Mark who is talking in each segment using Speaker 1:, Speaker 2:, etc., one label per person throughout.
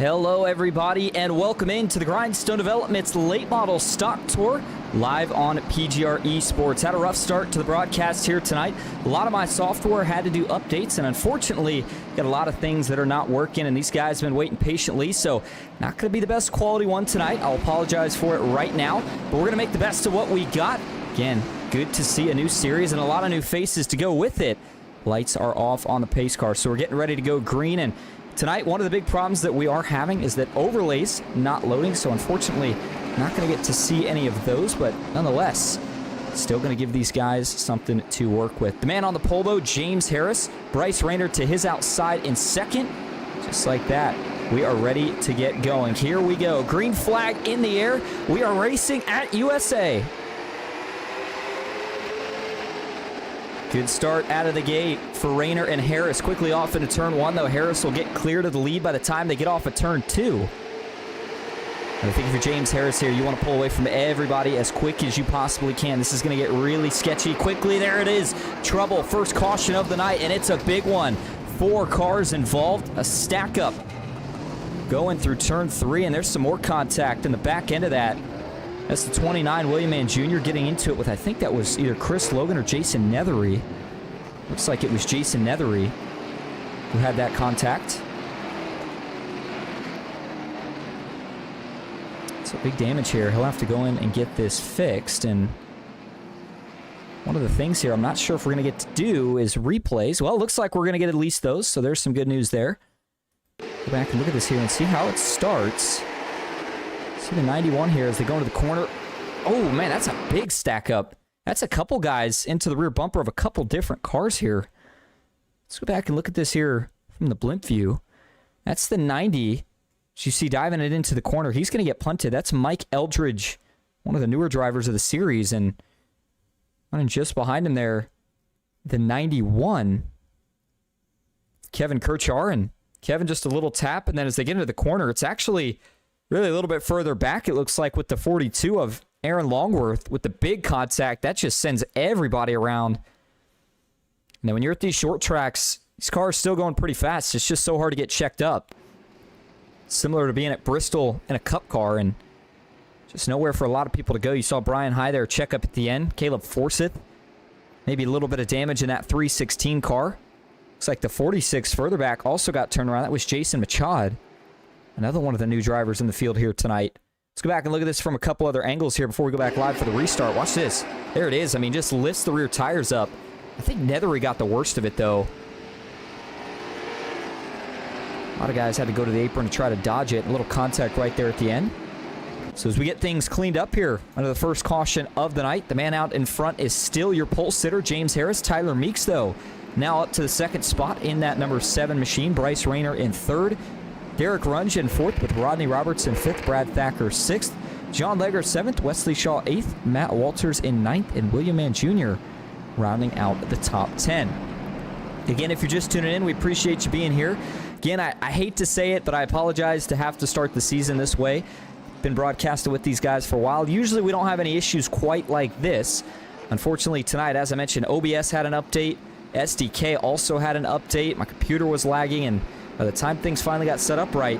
Speaker 1: Hello everybody and welcome into the Grindstone Development's late model stock tour live on PGR eSports. Had a rough start to the broadcast here tonight. A lot of my software had to do updates and unfortunately got a lot of things that are not working and these guys have been waiting patiently, so not going to be the best quality one tonight. I'll apologize for it right now, but we're going to make the best of what we got. Again, good to see a new series and a lot of new faces to go with it. Lights are off on the pace car, so we're getting ready to go green. And tonight, one of the big problems that we are having is that overlays not loading, so unfortunately, not going to get to see any of those, but nonetheless, still going to give these guys something to work with. The man on the pole, though, James Harris. Bryce Rayner to his outside in second. Just like that, we are ready to get going. Here we go. Green flag in the air. We are racing at USA. Good start out of the gate for Rayner and Harris. Quickly off into turn one, though. Harris will get clear to the lead by the time they get off of turn two. And I think if you're James Harris here, you want to pull away from everybody as quick as you possibly can. This is going to get really sketchy quickly. There it is. Trouble. First caution of the night, and it's a big one. 4 cars involved. A stack up going through turn 3, and there's some more contact in the back end of that. That's the 29, William Mann Jr. getting into it with, I think that was either Chris Logan or Jason Nethery. Looks like it was Jason Nethery who had that contact. So big damage here. He'll have to go in and get this fixed. And one of the things here I'm not sure if we're going to get to do is replays. Well, it looks like we're going to get at least those, so there's some good news there. Go back and look at this here and see how it starts. See the 91 here as they go into the corner. Oh, man, that's a big stack up. That's a couple guys into the rear bumper of a couple different cars here. Let's go back and look at this here from the blimp view. That's the 90. As you see diving it into the corner, he's going to get punted. That's Mike Eldridge, one of the newer drivers of the series. And running just behind him there, the 91, Kevin Kirchar. And Kevin just a little tap. And then as they get into the corner, it's actually really a little bit further back, it looks like, with the 42 of Aaron Longworth with the big contact. That just sends everybody around. And then when you're at these short tracks, these cars are still going pretty fast. It's just so hard to get checked up. Similar to being at Bristol in a cup car and just nowhere for a lot of people to go. You saw Brian High there check up at the end. Caleb Forsyth. Maybe a little bit of damage in that 316 car. Looks like the 46 further back also got turned around. That was Jason Machad. Another one of the new drivers in the field here tonight. Let's go back and look at this from a couple other angles here before we go back live for the restart. Watch this. There it is. I mean, just lifts the rear tires up. I think Nethery got the worst of it, though. A lot of guys had to go to the apron to try to dodge it. A little contact right there at the end. So as we get things cleaned up here under the first caution of the night, the man out in front is still your pole sitter, James Harris. Tyler Meeks, though, now up to the second spot in that number 7 machine. Bryce Rayner in third. Derek Runge in 4th with Rodney Roberts in 5th. Brad Thacker 6th. John Legger 7th. Wesley Shaw 8th. Matt Walters in 9th. And William Mann Jr. rounding out the top 10. Again, if you're just tuning in, we appreciate you being here. Again, I hate to say it, but I apologize to have to start the season this way. Been broadcasting with these guys for a while. Usually we don't have any issues quite like this. Unfortunately, tonight, as I mentioned, OBS had an update. SDK also had an update. My computer was lagging, and by the time things finally got set up right,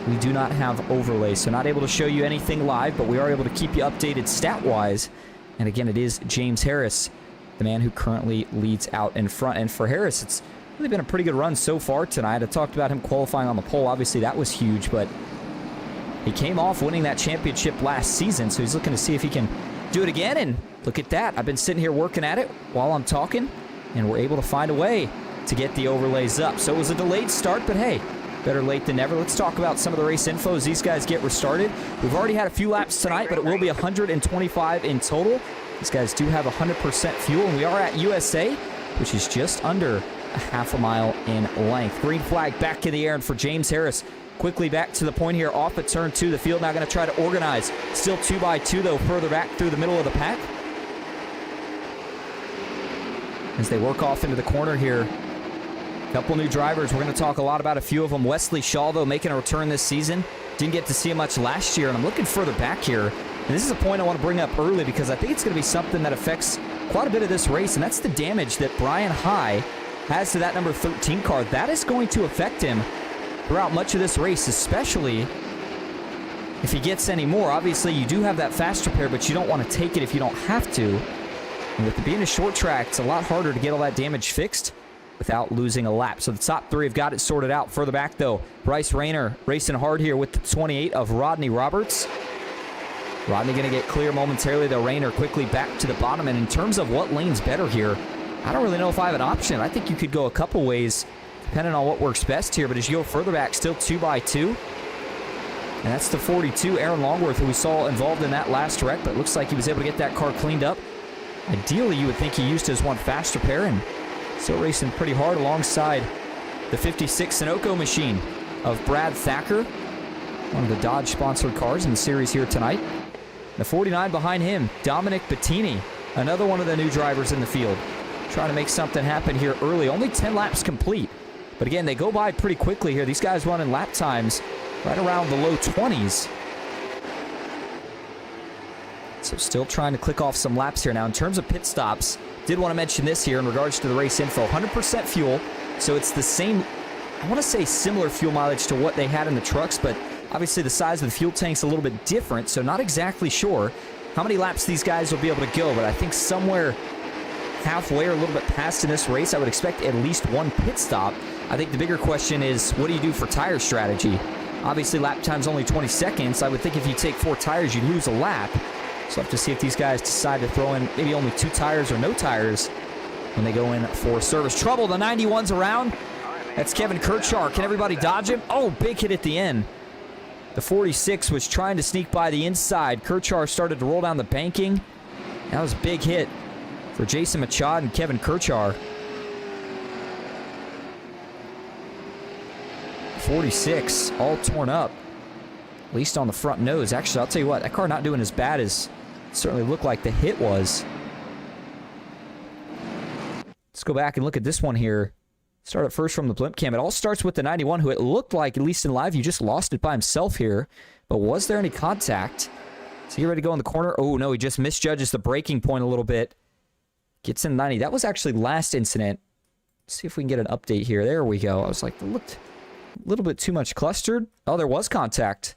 Speaker 1: we do not have overlays. So not able to show you anything live, but we are able to keep you updated stat-wise. And again, it is James Harris, the man who currently leads out in front. And for Harris, it's really been a pretty good run so far tonight. I talked about him qualifying on the pole. Obviously, that was huge, but he came off winning that championship last season, so he's looking to see if he can do it again. And look at that. I've been sitting here working at it while I'm talking, and we're able to find a way to get the overlays up. So it was a delayed start, but hey, better late than never. Let's talk about some of the race info as these guys get restarted. We've already had a few laps tonight, but it will be 125 in total. These guys do have 100% fuel, and we are at USA, which is just under a half a mile in length. Green flag back in the air, and for James Harris, quickly back to the point here off at turn 2. The field now going to try to organize. Still 2x2, though, further back through the middle of the pack. As they work off into the corner here. Couple new drivers. We're going to talk a lot about a few of them. Wesley Shaw, though, making a return this season. Didn't get to see him much last year, and I'm looking further back here. And this is a point I want to bring up early because I think it's going to be something that affects quite a bit of this race, and that's the damage that Brian High has to that number 13 car. That is going to affect him throughout much of this race, especially if he gets any more. Obviously, you do have that fast repair, but you don't want to take it if you don't have to. And with it being a short track, it's a lot harder to get all that damage fixed without losing a lap. So the top three have got it sorted out. Further back, though, Bryce Rayner racing hard here with the 28 of Rodney Roberts. Rodney going to get clear momentarily, though. Rayner quickly back to the bottom. And in terms of what lane's better here, I don't really know if I have an option. I think you could go a couple ways, depending on what works best here. But as you go further back, still 2x2. And that's the 42, Aaron Longworth, who we saw involved in that last wreck. But it looks like he was able to get that car cleaned up. Ideally, you would think he used his one fast repair and still racing pretty hard alongside the 56 Sunoco machine of Brad Thacker, one of the Dodge-sponsored cars in the series here tonight. The 49 behind him, Dominic Bettini, another one of the new drivers in the field, trying to make something happen here early. Only 10 laps complete. But again, they go by pretty quickly here. These guys running lap times right around the low 20s. So still trying to click off some laps here. Now, in terms of pit stops, did want to mention this here in regards to the race info. 100% fuel, so it's the same, I want to say similar fuel mileage to what they had in the trucks, but obviously the size of the fuel tank's a little bit different, so not exactly sure how many laps these guys will be able to go, but I think somewhere halfway or a little bit past in this race, I would expect at least one pit stop. I think the bigger question is, what do you do for tire strategy? Obviously, lap time's only 20 seconds. I would think if you take 4 tires, you lose a lap. So we'll have to see if these guys decide to throw in maybe only 2 tires or no tires when they go in for service. Trouble, the 91's around. That's Kevin Kirchar. Can everybody dodge him? Oh, big hit at the end. The 46 was trying to sneak by the inside. Kirchar started to roll down the banking. That was a big hit for Jason Machad and Kevin Kirchar. 46, all torn up, at least on the front nose. Actually, I'll tell you what, that car not doing as bad as it certainly looked like the hit was. Let's go back and look at this one here. Start at first from the blimp cam. It all starts with the 91, who it looked like, at least in live, you just lost it by himself here. But was there any contact? Is he ready to go in the corner? Oh, no, he just misjudges the braking point a little bit. Gets in 90. That was actually last incident. Let's see if we can get an update here. There we go. I was like, it looked a little bit too much clustered. Oh, there was contact.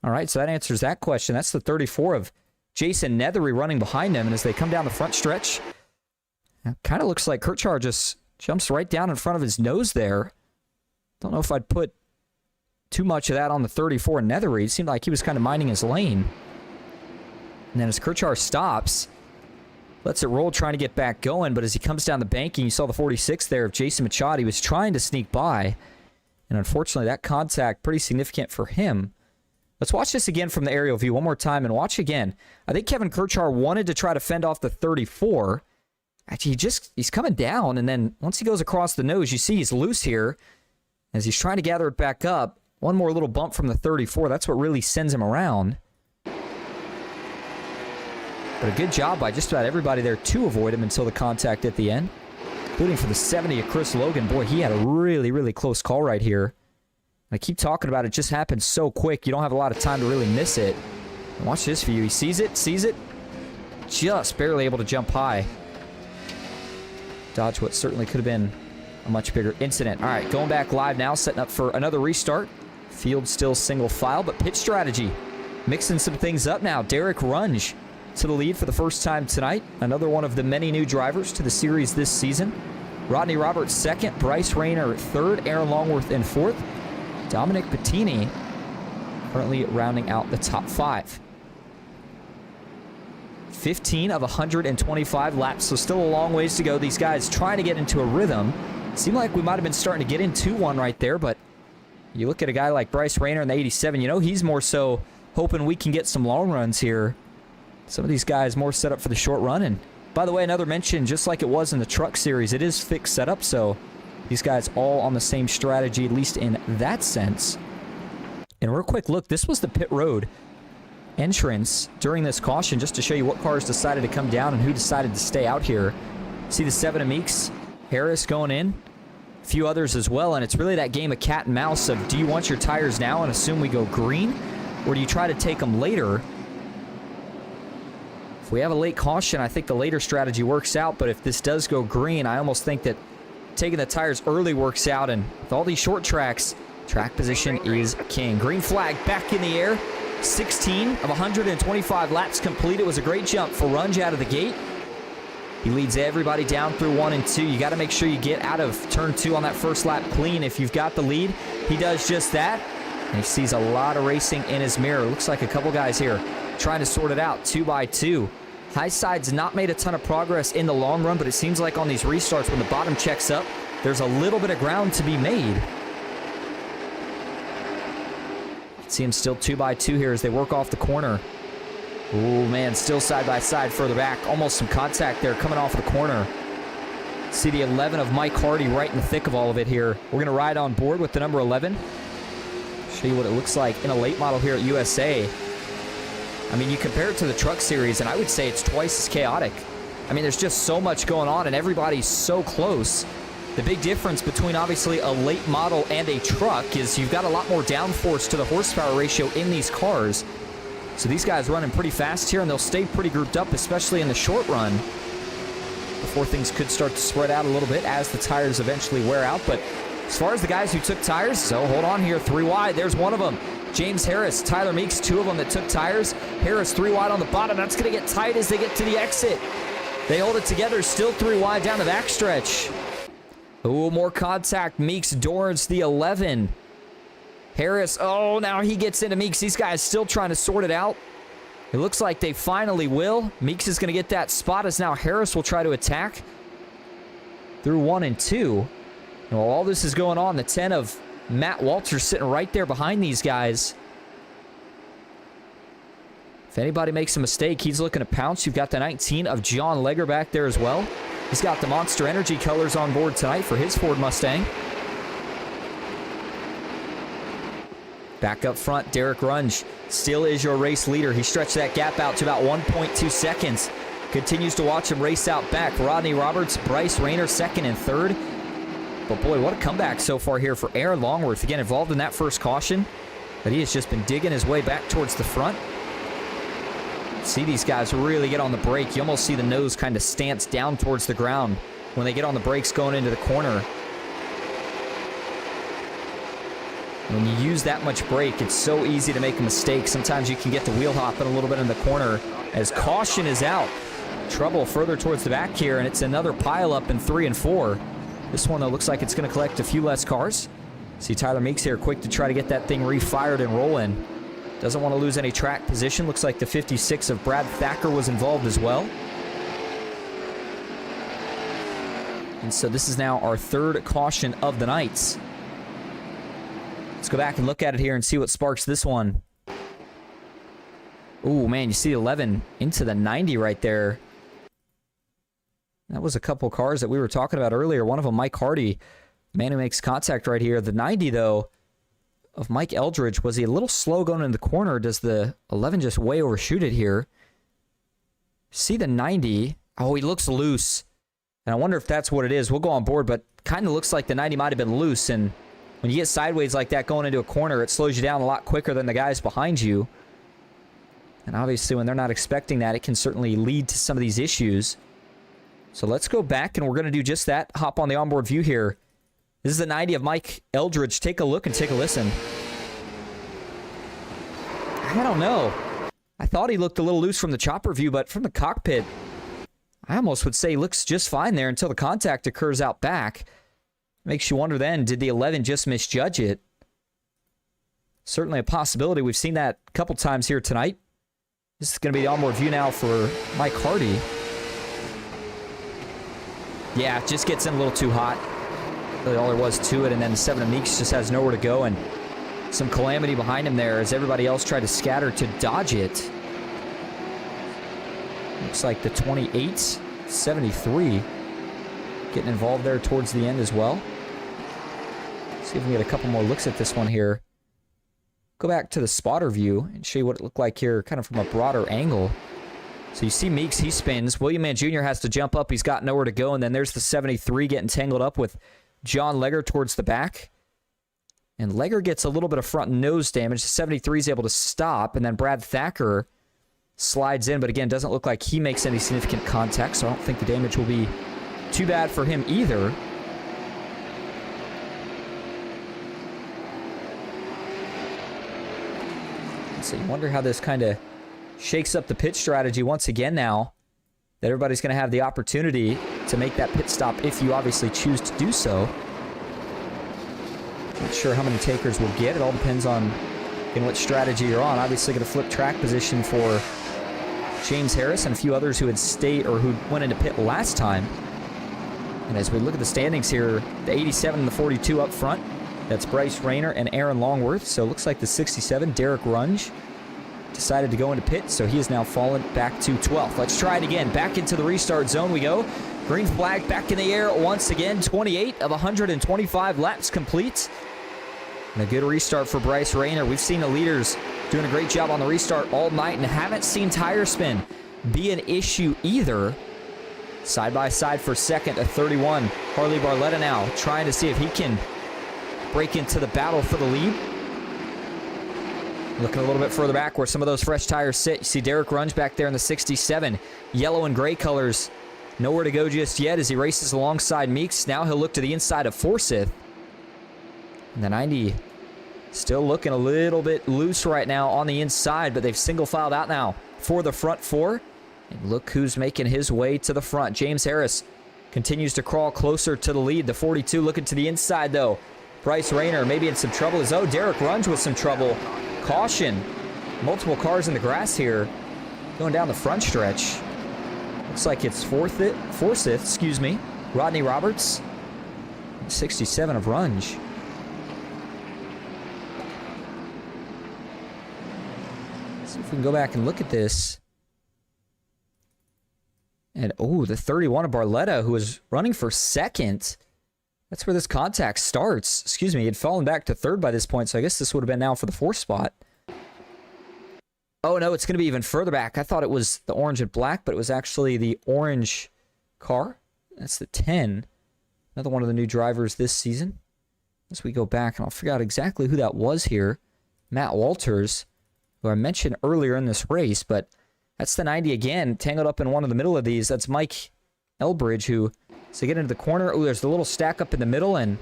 Speaker 1: All right, so that answers that question. That's the 34 of Jason Nethery running behind him. And as they come down the front stretch, it kind of looks like Kirchar just jumps right down in front of his nose there. Don't know if I'd put too much of that on the 34 Nethery. It seemed like he was kind of minding his lane. And then as Kirchar stops, lets it roll, trying to get back going. But as he comes down the banking, you saw the 46 there of Jason Machado. He was trying to sneak by. And unfortunately, that contact pretty significant for him. Let's watch this again from the aerial view one more time and watch again. I think Kevin Kirchar wanted to try to fend off the 34. Actually, he's coming down, and then once he goes across the nose, you see he's loose here. As he's trying to gather it back up, one more little bump from the 34. That's what really sends him around. But a good job by just about everybody there to avoid him until the contact at the end. Including for the 70 of Chris Logan. Boy, he had a really, really close call right here. I keep talking about it. Just happened so quick. You don't have a lot of time to really miss it. And watch this view. He sees it. Just barely able to jump high. Dodge what certainly could have been a much bigger incident. All right, going back live now, setting up for another restart. Field still single file, but pit strategy. Mixing some things up now. Derek Runge to the lead for the first time tonight. Another one of the many new drivers to the series this season. Rodney Roberts second, Bryce Rayner third, Aaron Longworth in fourth. Dominic Bettini currently rounding out the top 5. 15 of 125 laps, so still a long ways to go. These guys trying to get into a rhythm. Seemed like we might have been starting to get into one right there, but you look at a guy like Bryce Rayner in the 87, you know he's more so hoping we can get some long runs here. Some of these guys more set up for the short run. And by the way, another mention, just like it was in the truck series, it is fixed setup, so these guys all on the same strategy, at least in that sense. And real quick look, this was the pit road entrance during this caution, just to show you what cars decided to come down and who decided to stay out here. See the 7 of Meeks, Harris going in, a few others as well, and it's really that game of cat and mouse of, do you want your tires now and assume we go green, or do you try to take them later? If we have a late caution, I think the later strategy works out, but if this does go green, I almost think that taking the tires early works out, and with all these short tracks, Track position is king. Green flag back in the air. 16 of 125 laps complete. It was a great jump for Runge out of the gate. He leads everybody down through 1 and 2. You got to make sure you get out of turn 2 on that first lap clean if you've got the lead. He does just that. And he sees a lot of racing in his mirror. Looks like a couple guys here trying to sort it out 2 by 2. High side's not made a ton of progress in the long run, but it seems like on these restarts when the bottom checks up, there's a little bit of ground to be made. See him still 2 by 2 here as they work off the corner. Oh man, still side by side further back. Almost some contact there coming off the corner. See the 11 of Mike Hardy right in the thick of all of it here. We're going to ride on board with the number 11. Show you what it looks like in a late model here at USA. I mean, you compare it to the truck series, and I would say it's twice as chaotic. I mean, there's just so much going on, and everybody's so close. The big difference between, obviously, a late model and a truck is you've got a lot more downforce to the horsepower ratio in these cars. So these guys running pretty fast here, and they'll stay pretty grouped up, especially in the short run, before things could start to spread out a little bit as the tires eventually wear out. But as far as the guys who took tires, so hold on here, 3 wide. There's one of them. James Harris, Tyler Meeks, 2 of them that took tires. Harris 3 wide on the bottom. That's going to get tight as they get to the exit. They hold it together, still 3 wide down the backstretch. Oh, more contact. Meeks Dorrance, the 11. Harris, oh, now he gets into Meeks. These guys still trying to sort it out. It looks like they finally will. Meeks is going to get that spot as now Harris will try to attack through 1 and 2. And while all this is going on, the 10 of Matt Walters sitting right there behind these guys. If anybody makes a mistake, he's looking to pounce. You've got the 19 of John Legger back there as well. He's got the Monster Energy colors on board tonight for his Ford Mustang. Back up front, Derek Runge still is your race leader. He stretched that gap out to about 1.2 seconds. Continues to watch him race out back. Rodney Roberts, Bryce Rayner, 2nd and 3rd. But boy, what a comeback so far here for Aaron Longworth. Again, involved in that first caution. But he has just been digging his way back towards the front. See these guys really get on the brake. You almost see the nose kind of stance down towards the ground when they get on the brakes going into the corner. When you use that much brake, it's so easy to make a mistake. Sometimes you can get the wheel hopping a little bit in the corner as caution is out. Trouble further towards the back here, and it's another pile up in 3 and 4. This one, though, looks like it's going to collect a few less cars. See Tyler Meeks here quick to try to get that thing refired and rolling. Doesn't want to lose any track position. Looks like the 56 of Brad Thacker was involved as well. And so this is now our 3rd caution of the night. Let's go back and look at it here and see what sparks this one. Oh, man, you see 11 into the 90 right there. That was a couple cars that we were talking about earlier. One of them, Mike Hardy, man who makes contact right here. The 90, though, of Mike Eldridge, was he a little slow going in the corner? Does the 11 just way overshoot it here? See the 90. Oh, he looks loose. And I wonder if that's what it is. We'll go on board, but kind of looks like the 90 might have been loose. And when you get sideways like that going into a corner, it slows you down a lot quicker than the guys behind you. And obviously, when they're not expecting that, it can certainly lead to some of these issues. So let's go back, and we're going to do just that. Hop on the onboard view here. This is the 90 of Mike Eldridge. Take a look and take a listen. I don't know. I thought he looked a little loose from the chopper view, but from the cockpit, I almost would say he looks just fine there until the contact occurs out back. Makes you wonder then, did the 11 just misjudge it? Certainly a possibility. We've seen that a couple times here tonight. This is going to be the onboard view now for Mike Hardy. Yeah, it just gets in a little too hot. Really all there was to it, and then the 7 of Meeks just has nowhere to go, and some calamity behind him there as everybody else tried to scatter to dodge it. Looks like the 28, 73 getting involved there towards the end as well. See if we can get a couple more looks at this one here. Go back to the spotter view and show you what it looked like here kind of from a broader angle. So you see Meeks, he spins. William Mann Jr. has to jump up. He's got nowhere to go. And then there's the 73 getting tangled up with John Legger towards the back. And Legger gets a little bit of front nose damage. The 73 is able to stop. And then Brad Thacker slides in. But again, doesn't look like he makes any significant contact. So I don't think the damage will be too bad for him either. So you wonder how this kind of shakes up the pit strategy once again now that everybody's going to have the opportunity to make that pit stop if you obviously choose to do so. Not sure how many takers we'll get. It all depends on what strategy you're on. Obviously going to flip track position for James Harris and a few others who had stayed or who went into pit last time. And as we look at the standings here, the 87 and the 42 up front, that's Bryce Rayner and Aaron Longworth. So it looks like the 67, Derek Runge, decided to go into pit, so he has now fallen back to 12th. Let's try it again. Back into the restart zone we go. Green flag back in the air once again. 28 of 125 laps complete. And a good restart for Bryce Rayner. We've seen the leaders doing a great job on the restart all night and haven't seen tire spin be an issue either. Side by side for second at 31. Harley Barletta now trying to see if he can break into the battle for the lead. Looking a little bit further back where some of those fresh tires sit. You see Derek Runge back there in the 67. Yellow and gray colors. Nowhere to go just yet as he races alongside Meeks. Now he'll look to the inside of Forsyth. And the 90 still looking a little bit loose right now on the inside, but they've single filed out now for the front four. And look who's making his way to the front. James Harris continues to crawl closer to the lead. The 42 looking to the inside, though. Bryce Rayner maybe in some trouble. Derek Runge with some trouble. Caution. Multiple cars in the grass here. Going down the front stretch. Looks like it's Forsyth, Rodney Roberts. 67 of Runge. Let's see if we can go back and look at this. And, the 31 of Barletta, who was running for second. That's where this contact starts. He had fallen back to third by this point, so I guess this would have been now for the fourth spot. Oh, no, it's going to be even further back. I thought it was the orange and black, but it was actually the orange car. That's the 10. Another one of the new drivers this season. As we go back, and I'll figure out exactly who that was here. Matt Walters, who I mentioned earlier in this race, but that's the 90 again, tangled up in one of the middle of these. That's Mike Elbridge, who... So get into the corner. Oh, there's the little stack up in the middle, and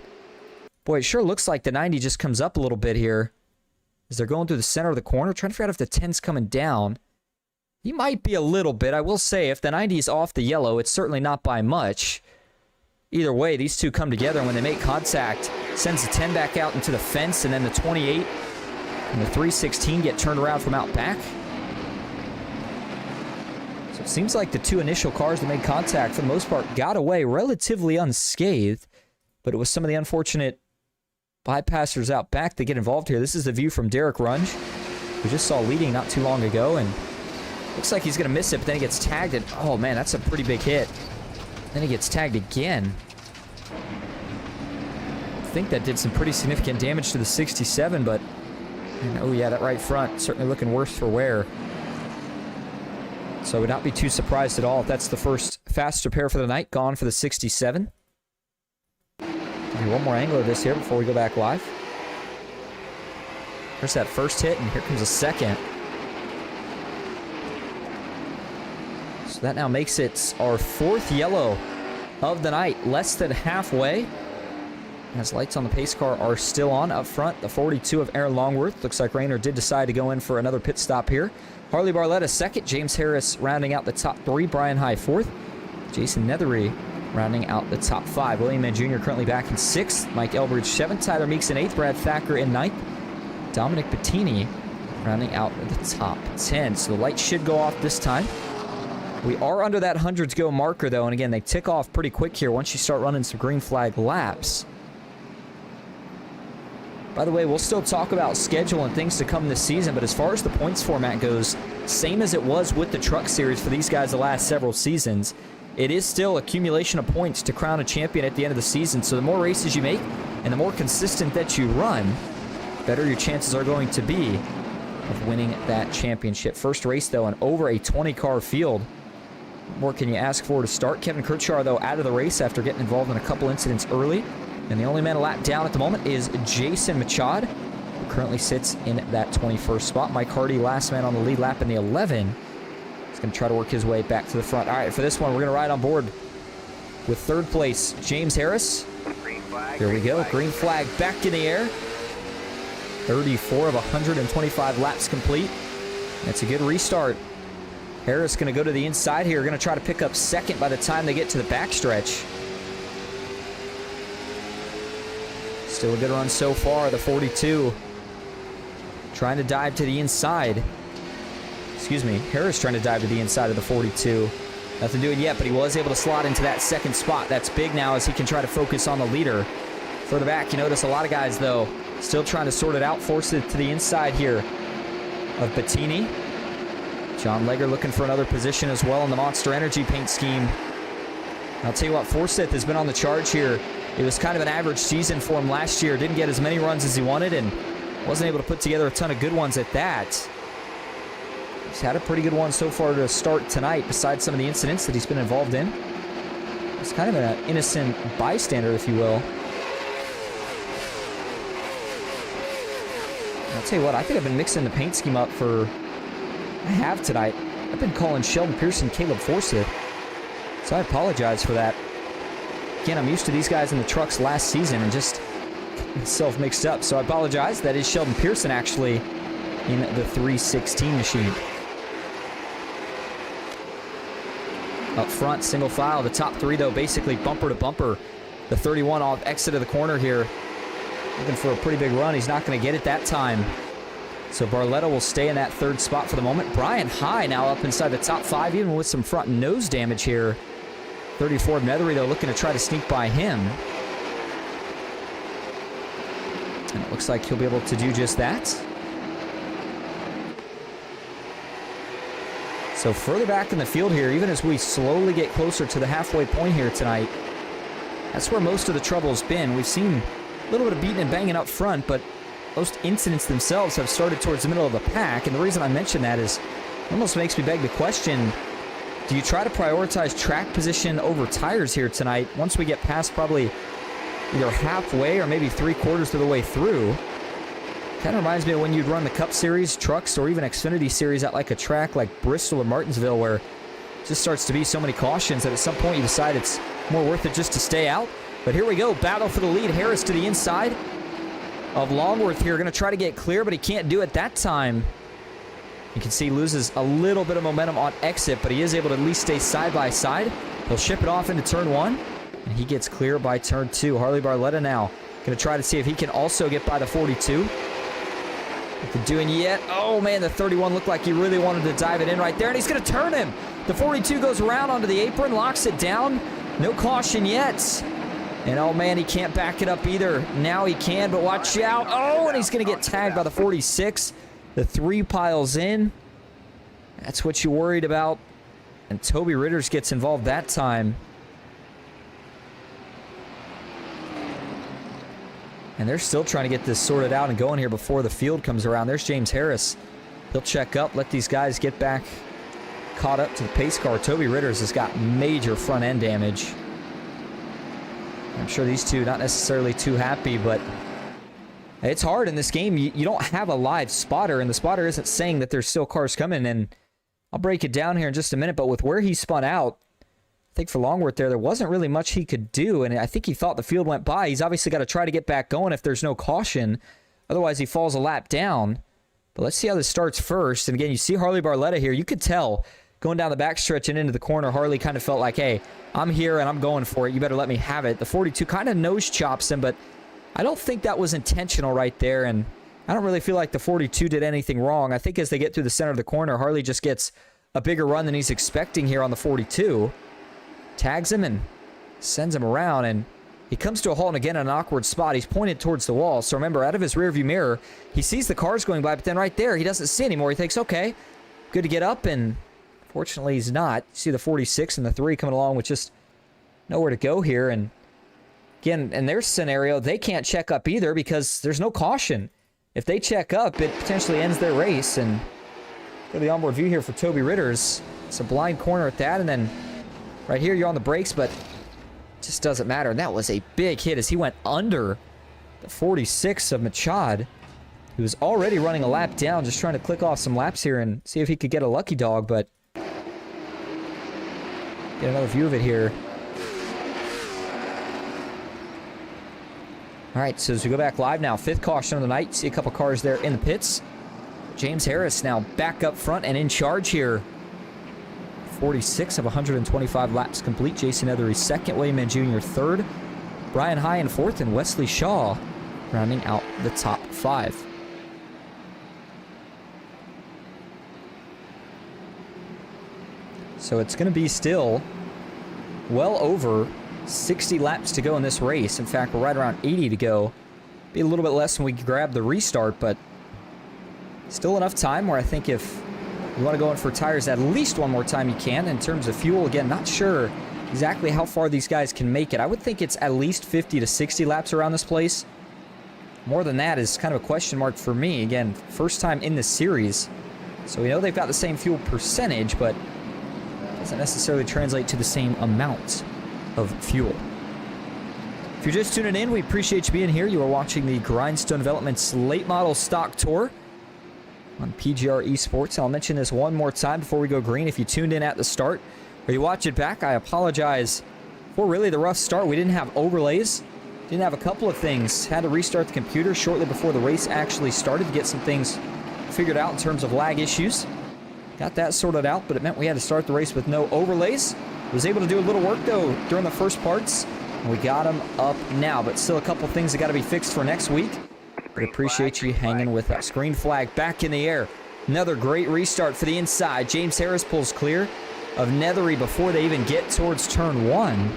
Speaker 1: boy, it sure looks like the 90 just comes up a little bit here as they're going through the center of the corner, trying to figure out if the 10's coming down. He might be a little bit. I will say, if the 90 is off the yellow, it's certainly not by much. Either way, these two come together, and when they make contact, sends the 10 back out into the fence, and then the 28 and the 316 get turned around from out back. So it seems like the two initial cars that made contact, for the most part, got away relatively unscathed. But it was some of the unfortunate bypassers out back that get involved here. This is the view from Derek Runge, who just saw leading not too long ago. And looks like he's going to miss it, but then he gets tagged. And, oh, man, that's a pretty big hit. Then he gets tagged again. I think that did some pretty significant damage to the 67, but... And, oh, yeah, that right front certainly looking worse for wear. So I would not be too surprised at all if that's the first fast repair for the night, gone for the 67. Give you one more angle of this here before we go back live. There's that first hit, and here comes a second. So that now makes it our fourth yellow of the night, less than halfway. As lights on the pace car are still on up front, the 42 of Aaron Longworth. Looks like Rayner did decide to go in for another pit stop here. Harley Barletta second, James Harris rounding out the top three, Brian High fourth, Jason Nethery rounding out the top five. William Mann Jr. currently back in sixth, Mike Elbridge seventh, Tyler Meeks in eighth, Brad Thacker in ninth, Dominic Bettini rounding out the top 10. So the lights should go off this time. We are under that hundreds go marker though, and again, they tick off pretty quick here once you start running some green flag laps. By the way, we'll still talk about schedule and things to come this season, but as far as the points format goes, same as it was with the Truck Series for these guys the last several seasons. It is still accumulation of points to crown a champion at the end of the season, so the more races you make and the more consistent that you run, better your chances are going to be of winning that championship. First race, though, and over a 20-car field. What more can you ask for to start? Kevin Kirchar, though, out of the race after getting involved in a couple incidents early. And the only man a lap down at the moment is Jason Machad, who currently sits in that 21st spot. Mike Hardy, last man on the lead lap in the 11. He's going to try to work his way back to the front. All right, for this one, we're going to ride on board with third place, James Harris. Here we go. Green flag back in the air. 34 of 125 laps complete. That's a good restart. Harris going to go to the inside here. Going to try to pick up second by the time they get to the backstretch. Still a good run so far, the 42. Trying to dive to the inside. Excuse me, Harris trying to dive to the inside of the 42. Nothing doing yet, but he was able to slot into that second spot. That's big now as he can try to focus on the leader. Further back, you notice a lot of guys, though, still trying to sort it out, force it to the inside here of Bettini. John Legger looking for another position as well in the Monster Energy paint scheme. I'll tell you what, Forsyth has been on the charge here. It was kind of an average season for him last year. Didn't get as many runs as he wanted and wasn't able to put together a ton of good ones at that. He's had a pretty good one so far to start tonight, besides some of the incidents that he's been involved in. He's kind of an innocent bystander, if you will. I'll tell you what, I think I've been mixing the paint scheme up for... I have tonight. I've been calling Sheldon Pearson Caleb Forsyth, so I apologize for that. Again, I'm used to these guys in the trucks last season and just myself mixed up, so I apologize. That is Sheldon Pearson, actually, in the 316 machine. Up front, single file. The top three, though, basically bumper to bumper. The 31 off exit of the corner here. Looking for a pretty big run. He's not going to get it that time. So Barletta will stay in that third spot for the moment. Brian High now up inside the top five, even with some front nose damage here. 34 of Nethery, though, looking to try to sneak by him. And it looks like he'll be able to do just that. So further back in the field here, even as we slowly get closer to the halfway point here tonight, that's where most of the trouble has been. We've seen a little bit of beating and banging up front, but most incidents themselves have started towards the middle of the pack. And the reason I mention that is it almost makes me beg the question, do you try to prioritize track position over tires here tonight once we get past probably either halfway or maybe 3/4 of the way through? Kind of reminds me of when you'd run the Cup Series trucks or even Xfinity Series at like a track like Bristol or Martinsville, where it just starts to be so many cautions that at some point you decide it's more worth it just to stay out. But here we go, battle for the lead. Harris to the inside of Longworth here, going to try to get clear, but he can't do it that time. You can see he loses a little bit of momentum on exit, but he is able to at least stay side by side. He'll ship it off into turn one, and he gets clear by turn two. Harley Barletta now going to try to see if he can also get by the 42. Nothing doing yet. Oh, man, the 31 looked like he really wanted to dive it in right there, and he's going to turn him. The 42 goes around onto the apron, locks it down. No caution yet. And, oh, man, he can't back it up either. Now he can, but watch out. Oh, and he's going to get tagged by the 46. The 3 piles in. That's what you worried about. And Toby Ritters gets involved that time. And they're still trying to get this sorted out and going here before the field comes around. There's James Harris. He'll check up, let these guys get back caught up to the pace car. Toby Ritters has got major front end damage. I'm sure these two not necessarily too happy, but it's hard in this game. You don't have a live spotter, and the spotter isn't saying that there's still cars coming, and I'll break it down here in just a minute, but with where he spun out, I think for Longworth there wasn't really much he could do, and I think he thought the field went by. He's obviously got to try to get back going if there's no caution. Otherwise, he falls a lap down. But let's see how this starts first. And again, you see Harley Barletta here. You could tell going down the backstretch and into the corner, Harley kind of felt like, hey, I'm here and I'm going for it. You better let me have it. The 42 kind of nose chops him, but I don't think that was intentional right there, and I don't really feel like the 42 did anything wrong. I think as they get through the center of the corner, Harley just gets a bigger run than he's expecting here on the 42. Tags him and sends him around, and he comes to a halt, and again, in an awkward spot. He's pointed towards the wall, so remember, out of his rearview mirror, he sees the cars going by, but then right there, he doesn't see anymore. He thinks, okay, good to get up, and fortunately, he's not. You see the 46 and the 3 coming along with just nowhere to go here, and again, in their scenario, they can't check up either because there's no caution. If they check up, it potentially ends their race, and go to the onboard view here for Toby Ritters. It's a blind corner at that, and then right here, you're on the brakes, but it just doesn't matter. And that was a big hit as he went under the 46 of Machad, who was already running a lap down, just trying to click off some laps here and see if he could get a lucky dog, but get another view of it here. All right, so as we go back live now, 5th caution of the night. See a couple cars there in the pits. James Harris now back up front and in charge here. 46 of 125 laps complete. Jason Ethery 2nd, William Mann Jr. 3rd, Brian High in 4th, and Wesley Shaw rounding out the top 5. So it's going to be still well over 60 laps to go in this race. In fact, we're right around 80 to go. Be a little bit less when we grab the restart, but still enough time where I think if you want to go in for tires at least one more time, you can. In terms of fuel, again, not sure exactly how far these guys can make it. I would think it's at least 50 to 60 laps around this place. More than that is kind of a question mark for me. Again, first time in this series. So we know they've got the same fuel percentage, but doesn't necessarily translate to the same amount of fuel. If you're just tuning in, we appreciate you being here. You are watching the Grindstone Development's late model stock tour on PGR eSports. I'll mention this one more time before we go green. If you tuned in at the start or you watch it back, I apologize for really the rough start. We didn't have overlays. Didn't have a couple of things. Had to restart the computer shortly before the race actually started to get some things figured out in terms of lag issues. Got that sorted out, but it meant we had to start the race with no overlays. Was able to do a little work, though, during the first parts. And we got them up now, but still a couple things that got to be fixed for next week. But appreciate you hanging with us. Green flag back in the air. Another great restart for the inside. James Harris pulls clear of Nethery before they even get towards turn 1.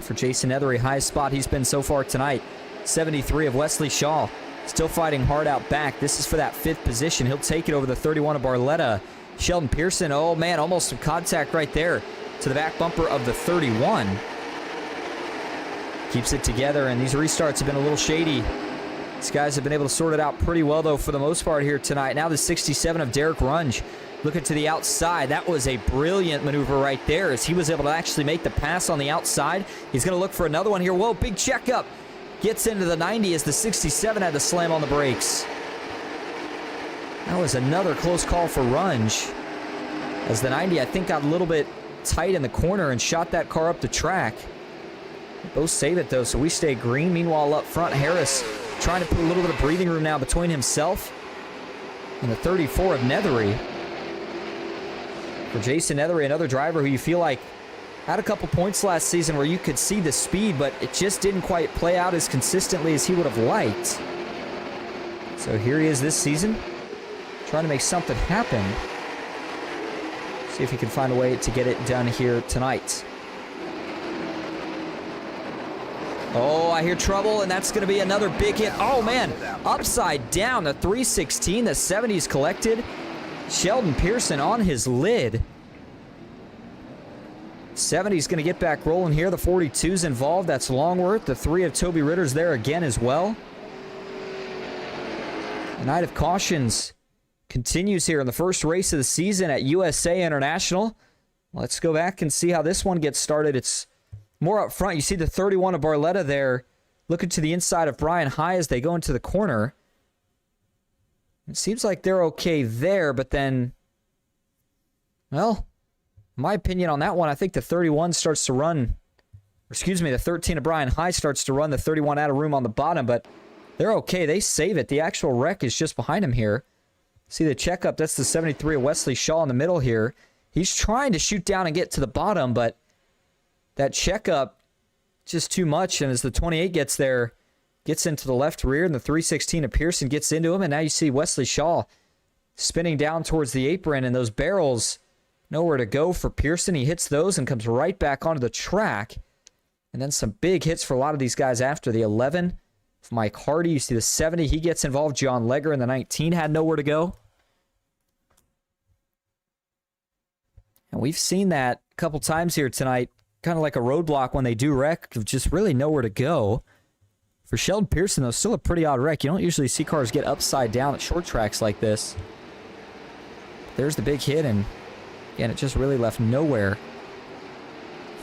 Speaker 1: For Jason Nethery, highest spot he's been so far tonight. 73 of Wesley Shaw. Still fighting hard out back. This is for that 5th position. He'll take it over the 31 of Barletta. Sheldon Pearson, oh man, almost some contact right there to the back bumper of the 31. Keeps it together, and these restarts have been a little shady. These guys have been able to sort it out pretty well, though, for the most part here tonight. Now the 67 of Derek Runge looking to the outside. That was a brilliant maneuver right there as he was able to actually make the pass on the outside. He's going to look for another one here. Whoa, big checkup. Gets into the 90 as the 67 had to slam on the brakes. That was another close call for Runge, as the 90, I think, got a little bit tight in the corner and shot that car up the track. Both save it, though, so we stay green. Meanwhile, up front, Harris trying to put a little bit of breathing room now between himself and the 34 of Nethery. For Jason Nethery, another driver who you feel like had a couple points last season where you could see the speed, but it just didn't quite play out as consistently as he would have liked. So here he is this season, trying to make something happen. See if he can find a way to get it done here tonight. Oh, I hear trouble, and that's going to be another big hit. Oh, man, upside down, the 316, the 70s collected. Sheldon Pearson on his lid. 70's going to get back rolling here. The 42's involved. That's Longworth. The 3 of Toby Ritter's there again as well. The night of cautions continues here in the first race of the season at USA International. Let's go back and see how this one gets started. It's more up front. You see the 31 of Barletta there looking to the inside of Brian High as they go into the corner. It seems like they're okay there, but then, well, my opinion on that one, I think the 31 starts to run, the 13 of Brian High starts to run the 31 out of room on the bottom, but they're okay. They save it. The actual wreck is just behind him here. See the checkup, that's the 73 of Wesley Shaw in the middle here. He's trying to shoot down and get to the bottom, but that checkup, just too much, and as the 28 gets there, gets into the left rear, and the 316 of Pearson gets into him, and now you see Wesley Shaw spinning down towards the apron, and those barrels, nowhere to go for Pearson. He hits those and comes right back onto the track. And then some big hits for a lot of these guys after. The 11 of Mike Hardy. You see the 70. He gets involved. John Legger in the 19 had nowhere to go. And we've seen that a couple times here tonight. Kind of like a roadblock when they do wreck. Just really nowhere to go. For Sheldon Pearson, though, still a pretty odd wreck. You don't usually see cars get upside down at short tracks like this. There's the big hit, and it just really left nowhere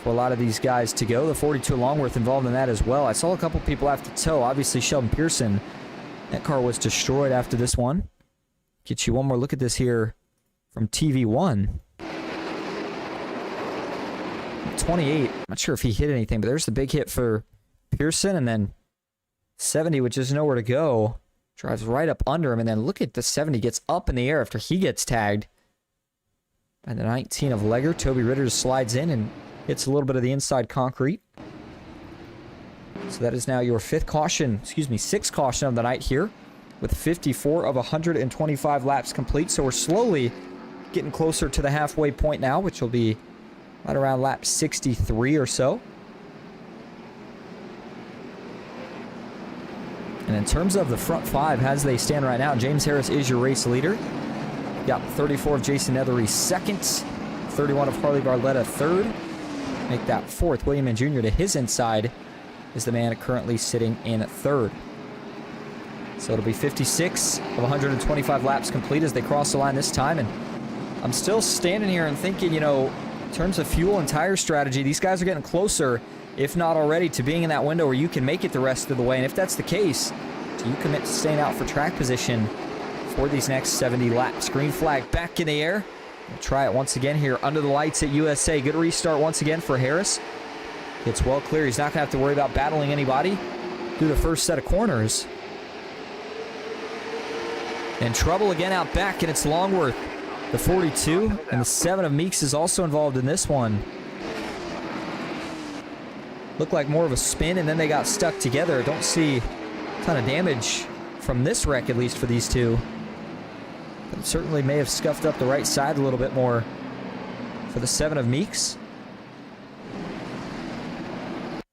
Speaker 1: for a lot of these guys to go. The 42 Longworth involved in that as well. I saw a couple people have to tow. Obviously, Sheldon Pearson, that car was destroyed after this one. Get you one more look at this here from TV1. 28, I'm not sure if he hit anything, but there's the big hit for Pearson, and then 70 with just nowhere to go. Drives right up under him, and then look at the 70 gets up in the air after he gets tagged. And the 19 of Legger, Toby Ritter, slides in and hits a little bit of the inside concrete. So that is now your sixth caution of the night here, with 54 of 125 laps complete. So we're slowly getting closer to the halfway point now, which will be right around lap 63 or so. And in terms of the front five, as they stand right now, James Harris is your race leader. You got 34 of Jason Nethery second, 31 of Harley Barletta third. Make that fourth. William Mann Jr. to his inside is the man currently sitting in third. So it'll be 56 of 125 laps complete as they cross the line this time. And I'm still standing here and thinking, you know, in terms of fuel and tire strategy, these guys are getting closer, if not already, to being in that window where you can make it the rest of the way. And if that's the case, do you commit to staying out for track position for these next 70 laps? Green flag back in the air. We'll try it once again here under the lights at USA. Good restart once again for Harris. It's well clear. He's not going to have to worry about battling anybody through the first set of corners. And trouble again out back, and it's Longworth, the 42, and the 7 of Meeks is also involved in this one. Looked like more of a spin, and then they got stuck together. Don't see a ton of damage from this wreck, at least for these two. But it certainly may have scuffed up the right side a little bit more for the 7 of Meeks.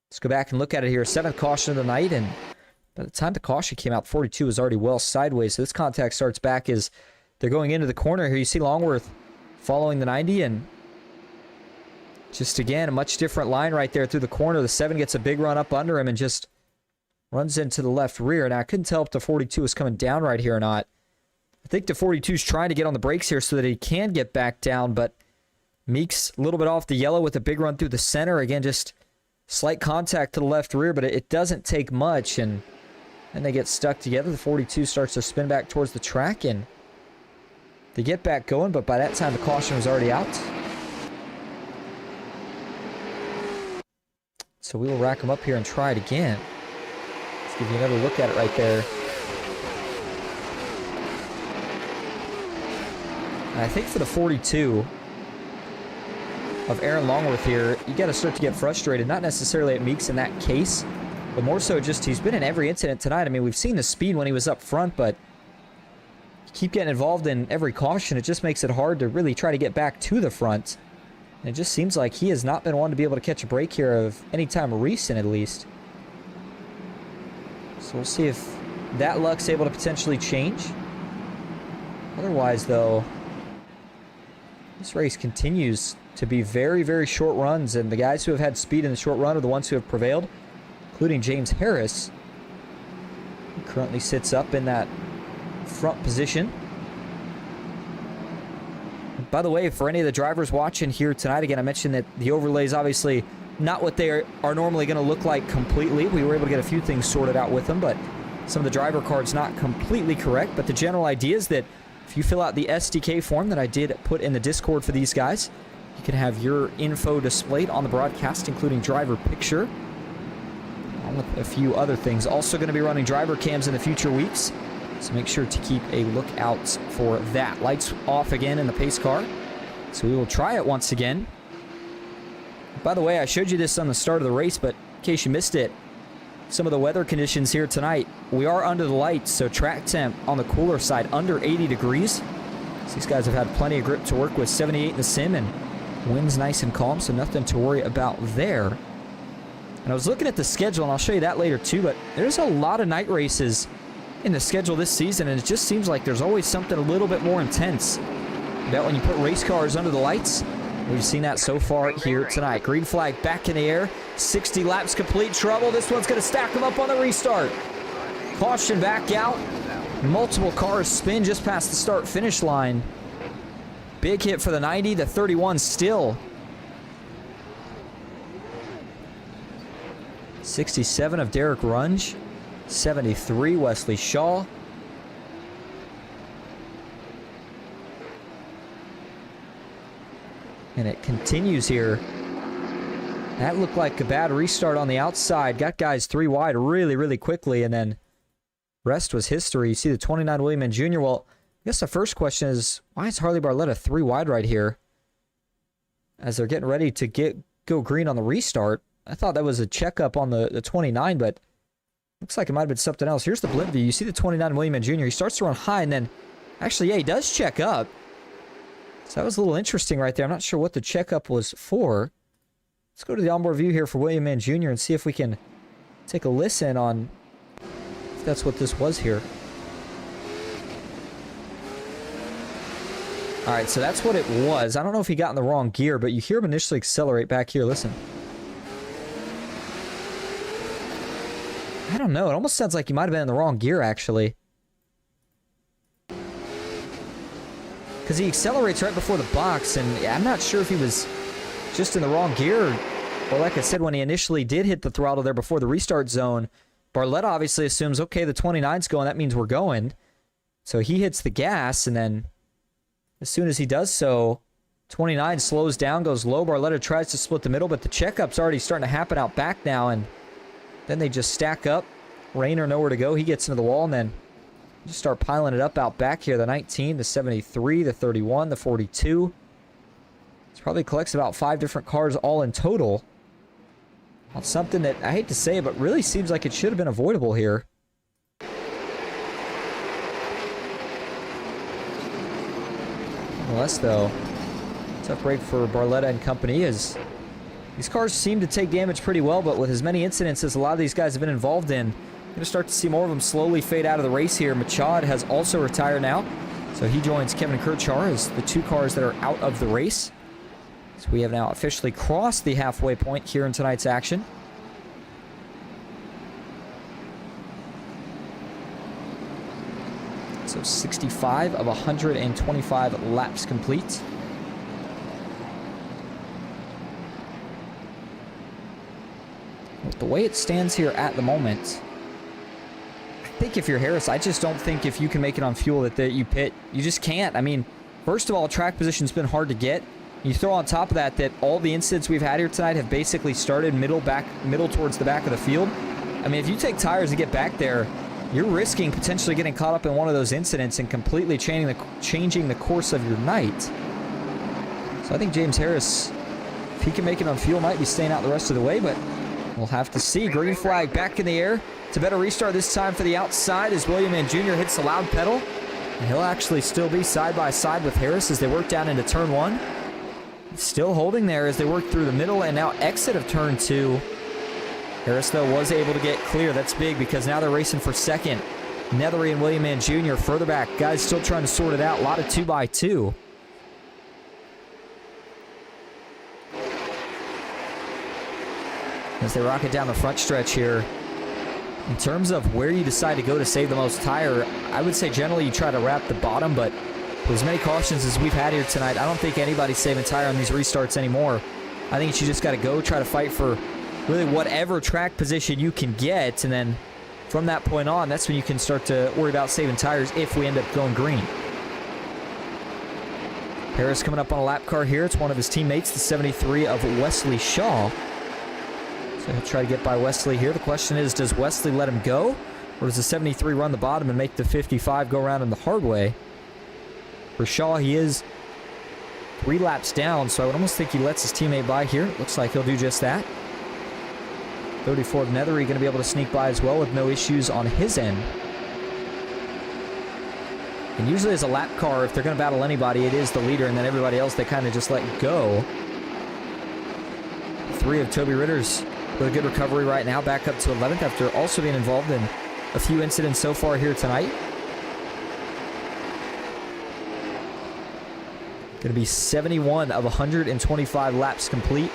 Speaker 1: Let's go back and look at it here. 7th caution of the night, and by the time the caution came out, 42 was already well sideways. So this contact starts back as they're going into the corner here. You see Longworth following the 90, and just again, a much different line right there through the corner. The 7 gets a big run up under him and just runs into the left rear. Now, I couldn't tell if the 42 was coming down right here or not. I think the 42 is trying to get on the brakes here so that he can get back down, but Meeks a little bit off the yellow with a big run through the center. Again, just slight contact to the left rear, but it doesn't take much, and then they get stuck together. The 42 starts to spin back towards the track, and they get back going, but by that time the caution was already out. So we will rack them up here and try it again. Let's give you another look at it right there. And I think for the 42 of Aaron Longworth here, you got to start to get frustrated. Not necessarily at Meeks in that case, but more so just he's been in every incident tonight. I mean, we've seen the speed when he was up front, but you keep getting involved in every caution. It just makes it hard to really try to get back to the front. And it just seems like he has not been one to be able to catch a break here of any time recent, at least. So we'll see if that luck's able to potentially change. Otherwise, though, this race continues to be very, very short runs, and the guys who have had speed in the short run are the ones who have prevailed, including James Harris, who currently sits up in that front position. By the way, for any of the drivers watching here tonight, again, I mentioned that the overlay is obviously not what they are normally going to look like completely. We were able to get a few things sorted out with them, but some of the driver cards not completely correct. But the general idea is that if you fill out the SDK form that I did put in the Discord for these guys, you can have your info displayed on the broadcast, including driver picture, along with a few other things. Also going to be running driver cams in the future weeks, so make sure to keep a lookout for that. Lights off again in the pace car, so we will try it once again. By the way, I showed you this on the start of the race, but in case you missed it, some of the weather conditions here tonight, we are under the lights, so track temp on the cooler side, under 80 degrees. So these guys have had plenty of grip to work with. 78 in the sim, and wind's nice and calm, so nothing to worry about there. And I was looking at the schedule, and I'll show you that later too, but there's a lot of night races in the schedule this season, and it just seems like there's always something a little bit more intense about when you put race cars under the lights. We've seen that so far here tonight. Green flag back in the air. 60 laps complete. Trouble. This one's going to stack them up on the restart. Caution back out. Multiple cars spin just past the start-finish line. Big hit for the 90. The 31 still. 67 of Derek Runge. 73 Wesley Shaw. And it continues here That looked like a bad restart on the outside. Got guys 3 wide really, really quickly, and then rest was history. You see the 29 William Mann Jr. Well, I guess the first question is, why is Harley Barletta 3 wide right here as they're getting ready to go green on the restart? I thought that was a checkup on the 29, but looks like it might have been something else. Here's the blimp view. You see the 29 William Mann Jr. He starts to run high, and then actually, yeah, he does check up. So that was a little interesting right there. I'm not sure what the checkup was for. Let's go to the onboard view here for William Mann Jr. and see if we can take a listen on if that's what this was here. All right, so that's what it was. I don't know if he got in the wrong gear, but you hear him initially accelerate back here. Listen. I don't know. It almost sounds like he might have been in the wrong gear, actually. Because he accelerates right before the box, and I'm not sure if he was just in the wrong gear, or like I said, when he initially did hit the throttle there before the restart zone, Barletta obviously assumes, okay, the 29's going, that means we're going. So he hits the gas, and then as soon as he does so, 29 slows down, goes low. Barletta tries to split the middle, but the checkup's already starting to happen out back now, and then they just stack up. Rayner nowhere to go. He gets into the wall, and then just start piling it up out back here. The 19, the 73, the 31, the 42. This probably collects about 5 different cars all in total. On something that, I hate to say, but really seems like it should have been avoidable here. Nonetheless, though, tough break for Barletta and company as these cars seem to take damage pretty well, but with as many incidents as a lot of these guys have been involved in, you're going to start to see more of them slowly fade out of the race here. Machad has also retired now, so he joins Kevin Kirchar as the 2 cars that are out of the race. So we have now officially crossed the halfway point here in tonight's action. So 65 of 125 laps complete. With the way it stands here at the moment, I think if you're Harris, I just don't think if you can make it on fuel that you pit. You just can't. I mean, first of all, track position's been hard to get. You throw on top of that all the incidents we've had here tonight have basically started middle towards the back of the field. I mean, if you take tires and get back there, you're risking potentially getting caught up in one of those incidents and completely changing the course of your night. So I think James Harris, if he can make it on fuel, might be staying out the rest of the way, but we'll have to see. Green flag back in the air. It's a better restart this time for the outside as William Mann Jr. hits the loud pedal. And he'll actually still be side by side with Harris as they work down into turn 1. Still holding there as they work through the middle and now exit of turn 2. Harris, though, was able to get clear. That's big because now they're racing for second. Nethery and William Mann Jr. further back. Guys still trying to sort it out. A lot of 2x2. As they rock it down the front stretch here. In terms of where you decide to go to save the most tire, I would say generally you try to wrap the bottom, but with as many cautions as we've had here tonight, I don't think anybody's saving tire on these restarts anymore. I think you just got to go try to fight for really whatever track position you can get, and then from that point on, that's when you can start to worry about saving tires if we end up going green. Harris coming up on a lap car here. It's one of his teammates, the 73 of Wesley Shaw. So he'll try to get by Wesley here. The question is, does Wesley let him go, or does the 73 run the bottom and make the 55 go around in the hard way? For Shaw, he is 3 laps down, so I would almost think he lets his teammate by here. Looks like he'll do just that. 34 of Nethery going to be able to sneak by as well with no issues on his end. And usually as a lap car, if they're going to battle anybody, it is the leader, and then everybody else they kind of just let go. 3 of Toby Ritter's with a good recovery right now, back up to 11th after also being involved in a few incidents so far here tonight. Going to be 71 of 125 laps complete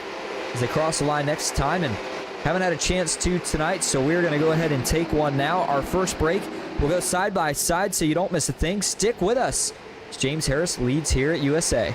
Speaker 1: as they cross the line next time, and haven't had a chance to tonight, so we're going to go ahead and take one now. Our first break, we'll go side by side so you don't miss a thing. Stick with us as James Harris leads here at USA.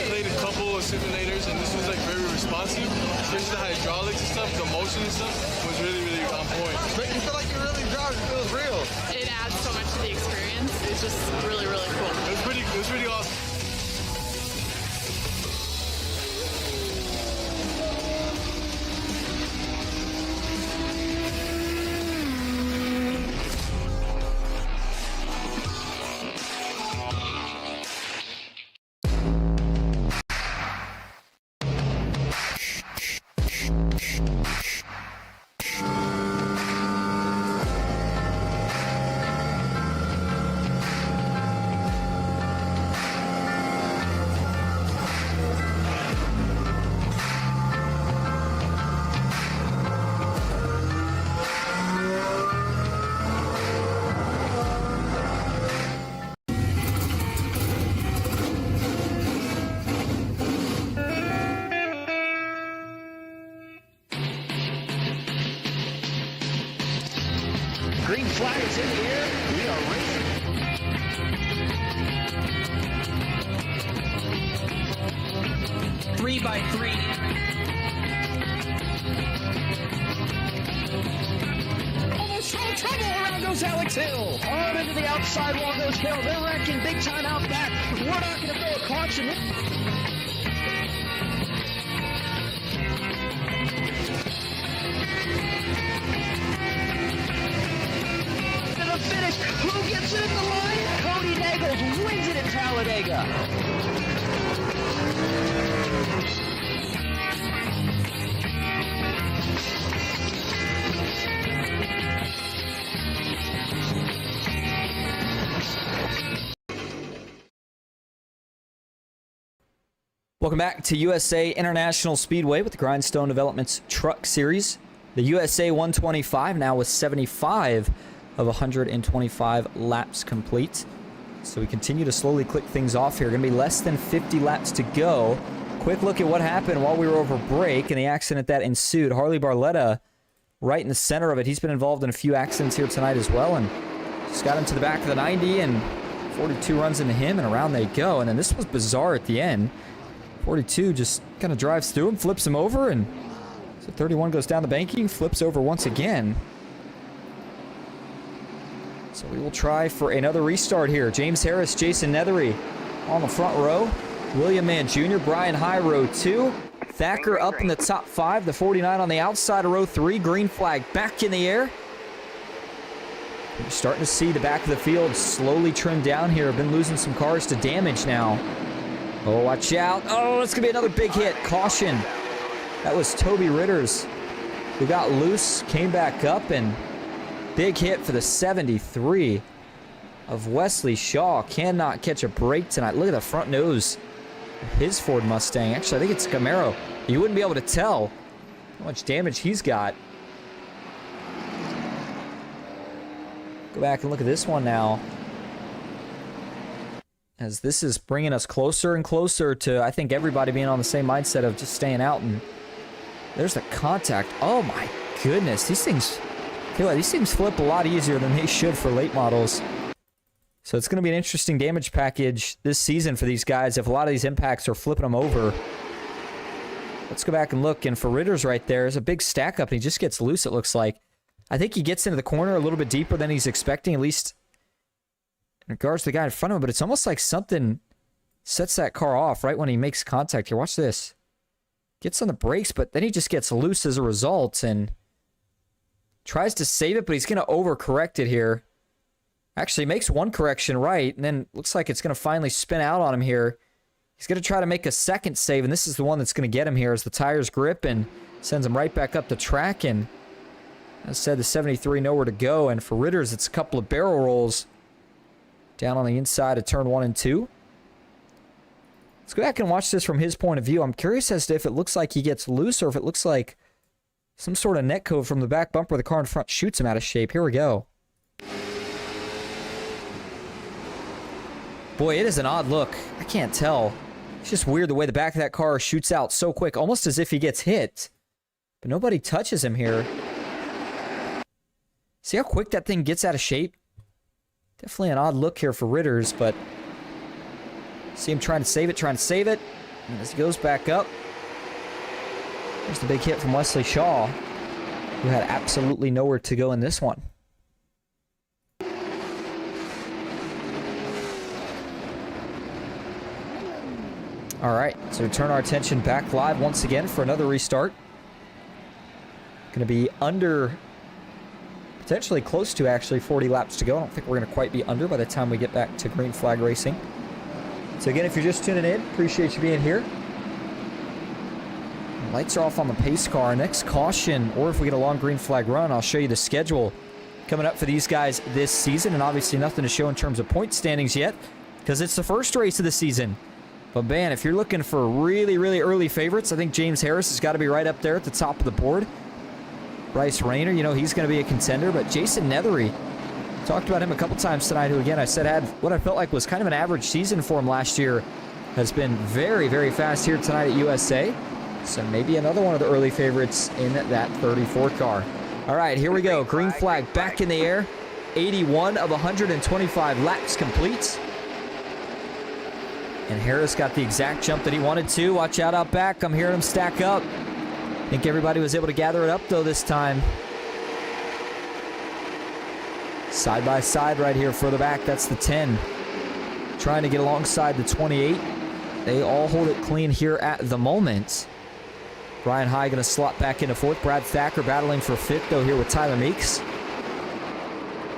Speaker 2: played a couple of simulators, and this was like very responsive, especially the hydraulics and stuff, the motion and stuff was really, really on point.
Speaker 3: But you feel like you're really driving, it feels real.
Speaker 4: It adds so much to the experience. It's just really, really cool.
Speaker 2: It was pretty awesome.
Speaker 5: Green flag is in the air. We are racing.
Speaker 6: Three by three.
Speaker 5: Almost no trouble. Around goes Alex Hill. On into the outside wall goes Hill. They're wrecking big time out back. We're not going to throw a caution. Finish. Who gets it in the line? Cody Nagels wins it in Talladega.
Speaker 1: Welcome back to USA International Speedway with the Grindstone Developments Truck Series. The USA 125 now with 75 of 125 laps complete. So we continue to slowly click things off here. Going to be less than 50 laps to go. Quick look at what happened while we were over break and the accident that ensued. Harley Barletta right in the center of it. He's been involved in a few accidents here tonight as well, and just got into the back of the 90, and 42 runs into him, and around they go. And then this was bizarre at the end. 42 just kind of drives through him, flips him over, and so 31 goes down the banking, flips over once again. So we will try for another restart here. James Harris, Jason Nethery on the front row. William Mann Jr., Brian High, row 2. Thacker up in the top 5. The 49 on the outside of row 3. Green flag back in the air. We're starting to see the back of the field slowly trim down here. Been losing some cars to damage now. Oh, watch out. Oh, it's going to be another big hit. Caution. That was Toby Ritters, who got loose, came back up, and big hit for the 73 of Wesley Shaw. Cannot catch a break tonight. Look at the front nose of his Ford Mustang. Actually, I think it's Camaro. You wouldn't be able to tell how much damage he's got. Go back and look at this one now, as this is bringing us closer and closer to, I think, everybody being on the same mindset of just staying out. And there's the contact. Oh my goodness, these things... These things flip a lot easier than they should for late models. So it's going to be an interesting damage package this season for these guys if a lot of these impacts are flipping them over. Let's go back and look. And for Ritters right there, there's a big stack up, and he just gets loose, it looks like. I think he gets into the corner a little bit deeper than he's expecting, at least in regards to the guy in front of him. But it's almost like something sets that car off right when he makes contact here. Watch this. Gets on the brakes, but then he just gets loose as a result, and tries to save it, but he's going to overcorrect it here. Actually makes one correction right, and then looks like it's going to finally spin out on him here. He's going to try to make a second save, and this is the one that's going to get him here as the tires grip and sends him right back up the track. And as I said, the 73 nowhere to go. And for Ritters, it's a couple of barrel rolls down on the inside of turn 1 and 2. Let's go back and watch this from his point of view. I'm curious as to if it looks like he gets loose or if it looks like some sort of netcode from the back bumper of the car in front shoots him out of shape. Here we go. Boy, it is an odd look. I can't tell. It's just weird the way the back of that car shoots out so quick, almost as if he gets hit. But nobody touches him here. See how quick that thing gets out of shape? Definitely an odd look here for Ritters, but see him trying to save it, And as he goes back up, there's the big hit from Wesley Shaw, who had absolutely nowhere to go in this one. All right, so we turn our attention back live once again for another restart. Going to be under, potentially close to actually 40 laps to go. I don't think we're going to quite be under by the time we get back to green flag racing. So again, if you're just tuning in, appreciate you being here. Lights are off on the pace car. Next caution, or if we get a long green flag run, I'll show you the schedule coming up for these guys this season. And obviously nothing to show in terms of point standings yet, because it's the first race of the season. But man, if you're looking for really, really early favorites, I think James Harris has got to be right up there at the top of the board. Bryce Rayner, you know, he's going to be a contender. But Jason Nethery, talked about him a couple times tonight, who again I said had what I felt like was kind of an average season for him last year, has been very, very fast here tonight at USA. So maybe another one of the early favorites in that 34 car. All right, here we go. Green flag back in the air. 81 of 125 laps complete. And Harris got the exact jump that he wanted to. Watch out back. I'm hearing him stack up. I think everybody was able to gather it up, though, this time. Side by side right here further back. That's the 10. Trying to get alongside the 28. They all hold it clean here at the moment. Brian High going to slot back into fourth. Brad Thacker battling for fifth, though, here with Tyler Meeks.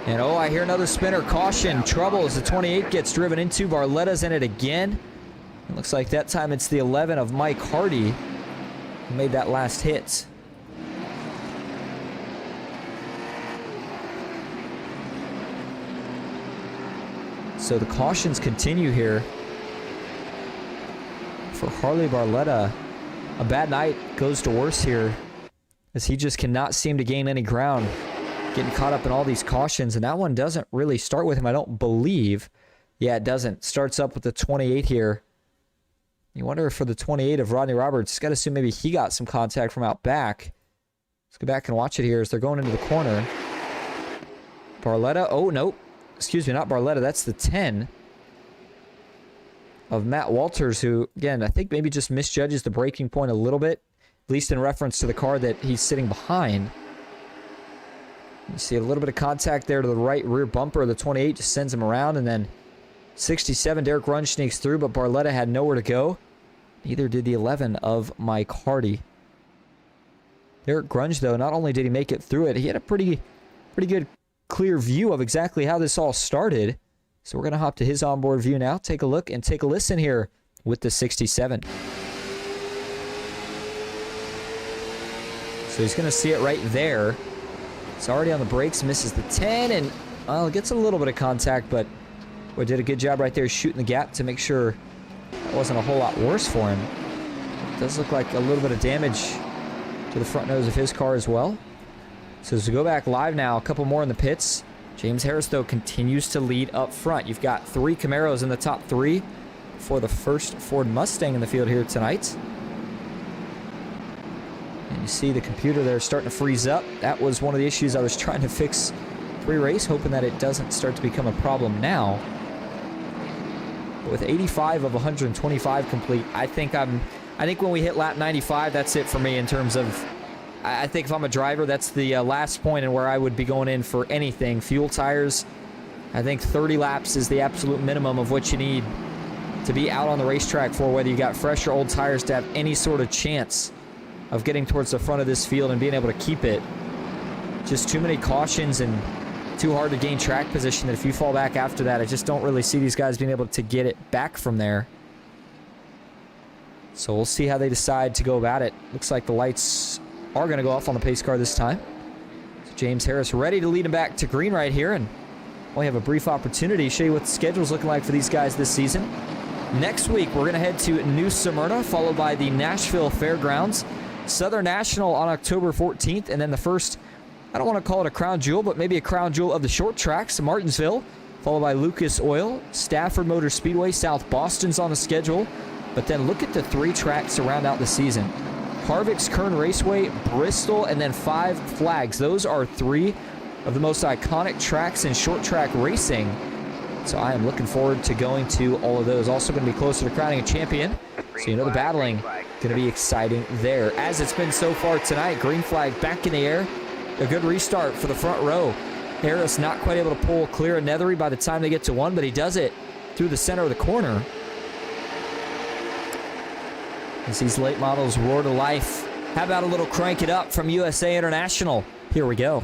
Speaker 1: And oh, I hear another spinner. Caution. Trouble as the 28 gets driven into. Barletta's in it again. It looks like that time it's the 11 of Mike Hardy who made that last hit. So the cautions continue here for Harley Barletta. A bad night goes to worse here, as he just cannot seem to gain any ground, getting caught up in all these cautions. And that one doesn't really start with him, I don't believe. Yeah, it doesn't. Starts up with the 28 here. You wonder if for the 28 of Rodney Roberts, got to assume maybe he got some contact from out back. Let's go back and watch it here as they're going into the corner. Barletta, oh, nope. Excuse me, not Barletta, that's the 10 of Matt Walters, who, again, I think maybe just misjudges the braking point a little bit, at least in reference to the car that he's sitting behind. You see a little bit of contact there to the right rear bumper. The 28 just sends him around, and then 67, Derek Grunge sneaks through, but Barletta had nowhere to go. Neither did the 11 of Mike Hardy. Derek Grunge, though, not only did he make it through it, he had a pretty good clear view of exactly how this all started. So we're going to hop to his onboard view now, take a look and take a listen here with the 67. So he's going to see it right there. It's already on the brakes, misses the 10, and well, gets a little bit of contact, but boy, did a good job right there shooting the gap to make sure that wasn't a whole lot worse for him. It does look like a little bit of damage to the front nose of his car as well. So as we go back live now, a couple more in the pits. James Harris, though, continues to lead up front. You've got 3 Camaros in the top 3 for the first Ford Mustang in the field here tonight. And you see the computer there starting to freeze up. That was one of the issues I was trying to fix pre-race, hoping that it doesn't start to become a problem now. But with 85 of 125 complete, I think when we hit lap 95, that's it for me in terms of, I think if I'm a driver, that's the last point in where I would be going in for anything. Fuel tires, I think 30 laps is the absolute minimum of what you need to be out on the racetrack for, whether you got fresh or old tires, to have any sort of chance of getting towards the front of this field and being able to keep it. Just too many cautions and too hard to gain track position that if you fall back after that, I just don't really see these guys being able to get it back from there. So we'll see how they decide to go about it. Looks like the lights are going to go off on the pace car this time. So James Harris ready to lead him back to green right here, and we have a brief opportunity to show you what the schedule's looking like for these guys this season. Next week, we're going to head to New Smyrna, followed by the Nashville Fairgrounds, Southern National on October 14th, and then the first, I don't want to call it a crown jewel, but maybe a crown jewel of the short tracks, Martinsville, followed by Lucas Oil, Stafford Motor Speedway, South Boston's on the schedule. But then look at the 3 tracks to round out the season. Harvick's Kern Raceway, Bristol, and then 5 Flags. Those are 3 of the most iconic tracks in short track racing. So I am looking forward to going to all of those. Also going to be closer to crowning a champion. So the battling going to be exciting there. As it's been so far tonight, green flag back in the air. A good restart for the front row. Harris not quite able to pull clear of Nethery by the time they get to one, but he does it through the center of the corner. As these late models roar to life. How about a little crank it up from USA International? Here we go.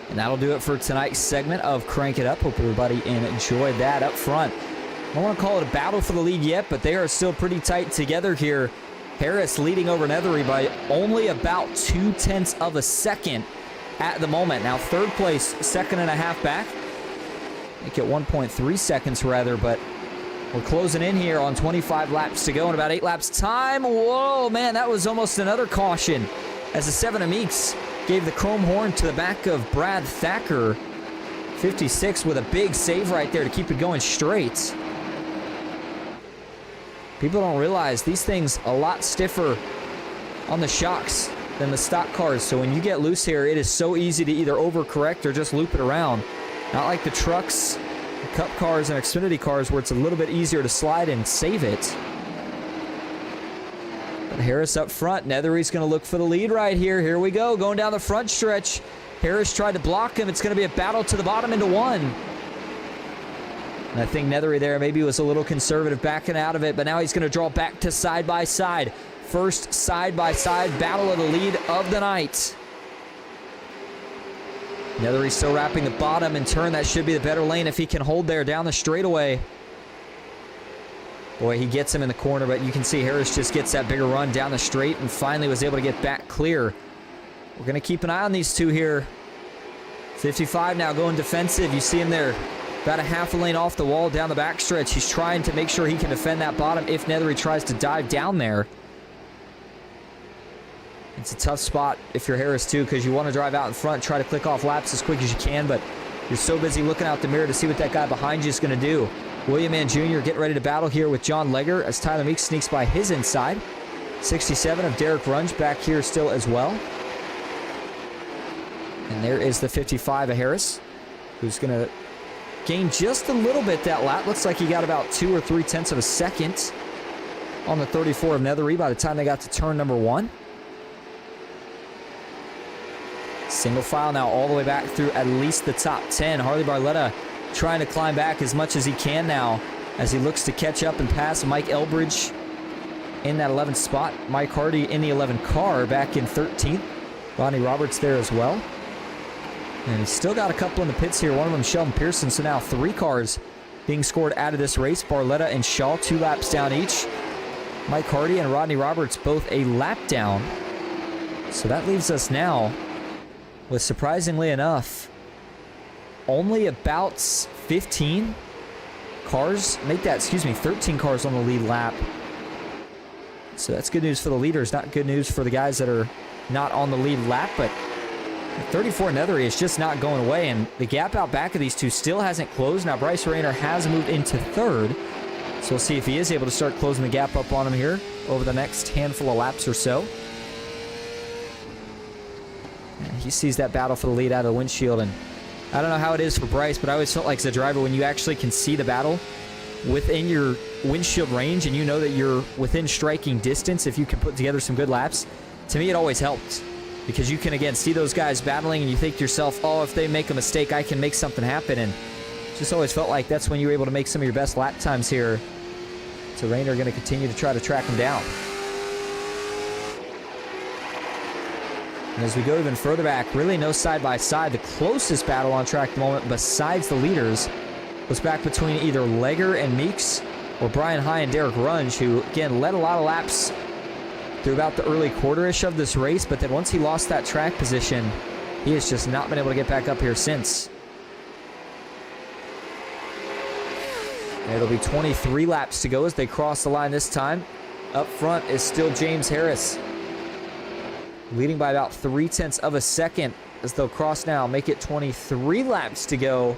Speaker 1: And that'll do it for tonight's segment of Crank It Up. Hope everybody enjoyed that up front. I don't want to call it a battle for the lead yet, but they are still pretty tight together here. Harris leading over Nethery by only about 0.2 of a second at the moment. Now third place, second and a half back. Make it 1.3 seconds rather, but we're closing in here on 25 laps to go in about 8 laps time. Whoa, man, that was almost another caution as the 7 of Meeks gave the chrome horn to the back of Brad Thacker. 56 with a big save right there to keep it going straight. People don't realize these things a lot stiffer on the shocks than the stock cars. So when you get loose here, it is so easy to either overcorrect or just loop it around. Not like the trucks, the Cup cars, and Xfinity cars where it's a little bit easier to slide and save it. But Harris up front. Nethery's going to look for the lead right here. Here we go, going down the front stretch. Harris tried to block him. It's going to be a battle to the bottom into one. And I think Nethery there maybe was a little conservative backing out of it, but now he's going to draw back to side-by-side. First side-by-side battle of the lead of the night. Nethery still wrapping the bottom in turn. That should be the better lane if he can hold there down the straightaway. Boy, he gets him in the corner, but you can see Harris just gets that bigger run down the straight and finally was able to get back clear. We're going to keep an eye on these two here. 55 now going defensive. You see him there. About a half a lane off the wall down the backstretch. He's trying to make sure he can defend that bottom if Nethery tries to dive down there. It's a tough spot if you're Harris too, because you want to drive out in front, try to click off laps as quick as you can, but you're so busy looking out the mirror to see what that guy behind you is going to do. William Mann Jr. getting ready to battle here with John Legger as Tyler Meeks sneaks by his inside. 67 of Derek Runge back here still as well. And there is the 55 of Harris, who's going to gain just a little bit that lap. Looks like he got about 2 or 3/10 of a second on the 34 of Nethery by the time they got to turn number 1. Single file now all the way back through at least the top 10. Harley Barletta trying to climb back as much as he can now as he looks to catch up and pass Mike Elbridge in that 11th spot. Mike Hardy in the 11 car back in 13th. Rodney Roberts there as well. And he's still got a couple in the pits here. One of them Sheldon Pearson. So now 3 cars being scored out of this race. Barletta and Shaw 2 laps down each. Mike Hardy and Rodney Roberts both a lap down. So that leaves us now with, surprisingly enough, only about 15 cars. 13 cars on the lead lap. So that's good news for the leaders, not good news for the guys that are not on the lead lap, but 34 Nethery is just not going away, and the gap out back of these two still hasn't closed. Now Bryce Rayner has moved into 3rd, so we'll see if he is able to start closing the gap up on him here over the next handful of laps or so. And he sees that battle for the lead out of the windshield, and I don't know how it is for Bryce, but I always felt like as a driver, when you actually can see the battle within your windshield range and you know that you're within striking distance, if you can put together some good laps, to me it always helps. Because you can, again, see those guys battling and you think to yourself, oh, if they make a mistake, I can make something happen. And just always felt like that's when you were able to make some of your best lap times here. So Rayner going to continue to try to track him down. And as we go even further back, really no side-by-side. The closest battle on track at the moment, besides the leaders, was back between either Legger and Meeks or Brian High and Derek Runge, who, again, led a lot of laps through about the early quarter-ish of this race, but then once he lost that track position, he has just not been able to get back up here since. And it'll be 23 laps to go as they cross the line this time. Up front is still James Harris, leading by about 0.3 of a second as they'll cross now, make it 23 laps to go.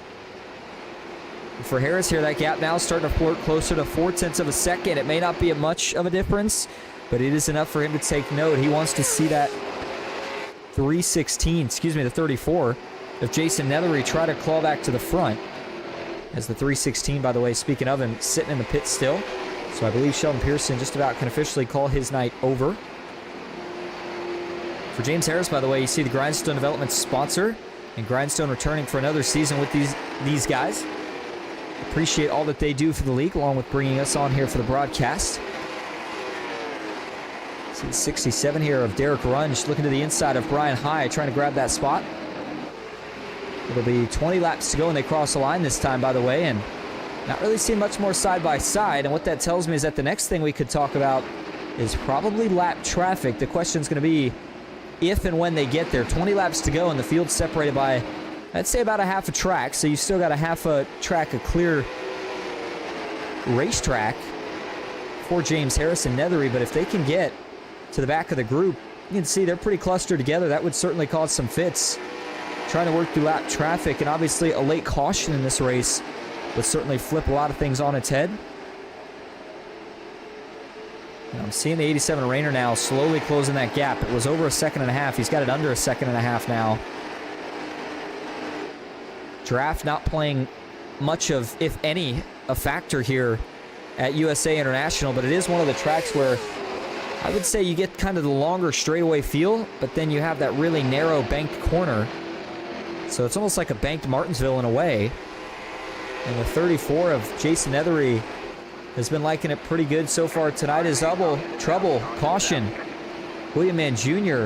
Speaker 1: For Harris here, that gap now starting to flirt closer to 0.4 of a second. It may not be much of a difference, but it is enough for him to take note. He wants to see that the 34 of Jason Nethery try to claw back to the front. As the 316, by the way, speaking of him, sitting in the pit still. So I believe Sheldon Pearson just about can officially call his night over. For James Harris, by the way, you see the Grindstone Development sponsor, and Grindstone returning for another season with these guys. Appreciate all that they do for the league, along with bringing us on here for the broadcast. See 67 here of Derek Runge looking to the inside of Brian High, trying to grab that spot. It'll be 20 laps to go, and they cross the line this time, by the way, and not really seeing much more side-by-side. And what that tells me is that the next thing we could talk about is probably lap traffic. The question's going to be if and when they get there. 20 laps to go, and the field's separated by, I'd say, about a half a track. So you've still got a half a track, a clear racetrack for James Harris and Nethery. But if they can get to the back of the group, you can see they're pretty clustered together. That would certainly cause some fits. Trying to work through lap traffic, and obviously a late caution in this race would certainly flip a lot of things on its head. And I'm seeing the 87 Rayner now slowly closing that gap. It was over 1.5 seconds. He's got it under 1.5 seconds now. Draft not playing much of, if any, a factor here at USA International, but it is one of the tracks where I would say you get kind of the longer straightaway feel, but then you have that really narrow banked corner. So it's almost like a banked Martinsville in a way. And the 34 of Jason Nethery has been liking it pretty good so far tonight. Is trouble, caution. William Mann Jr.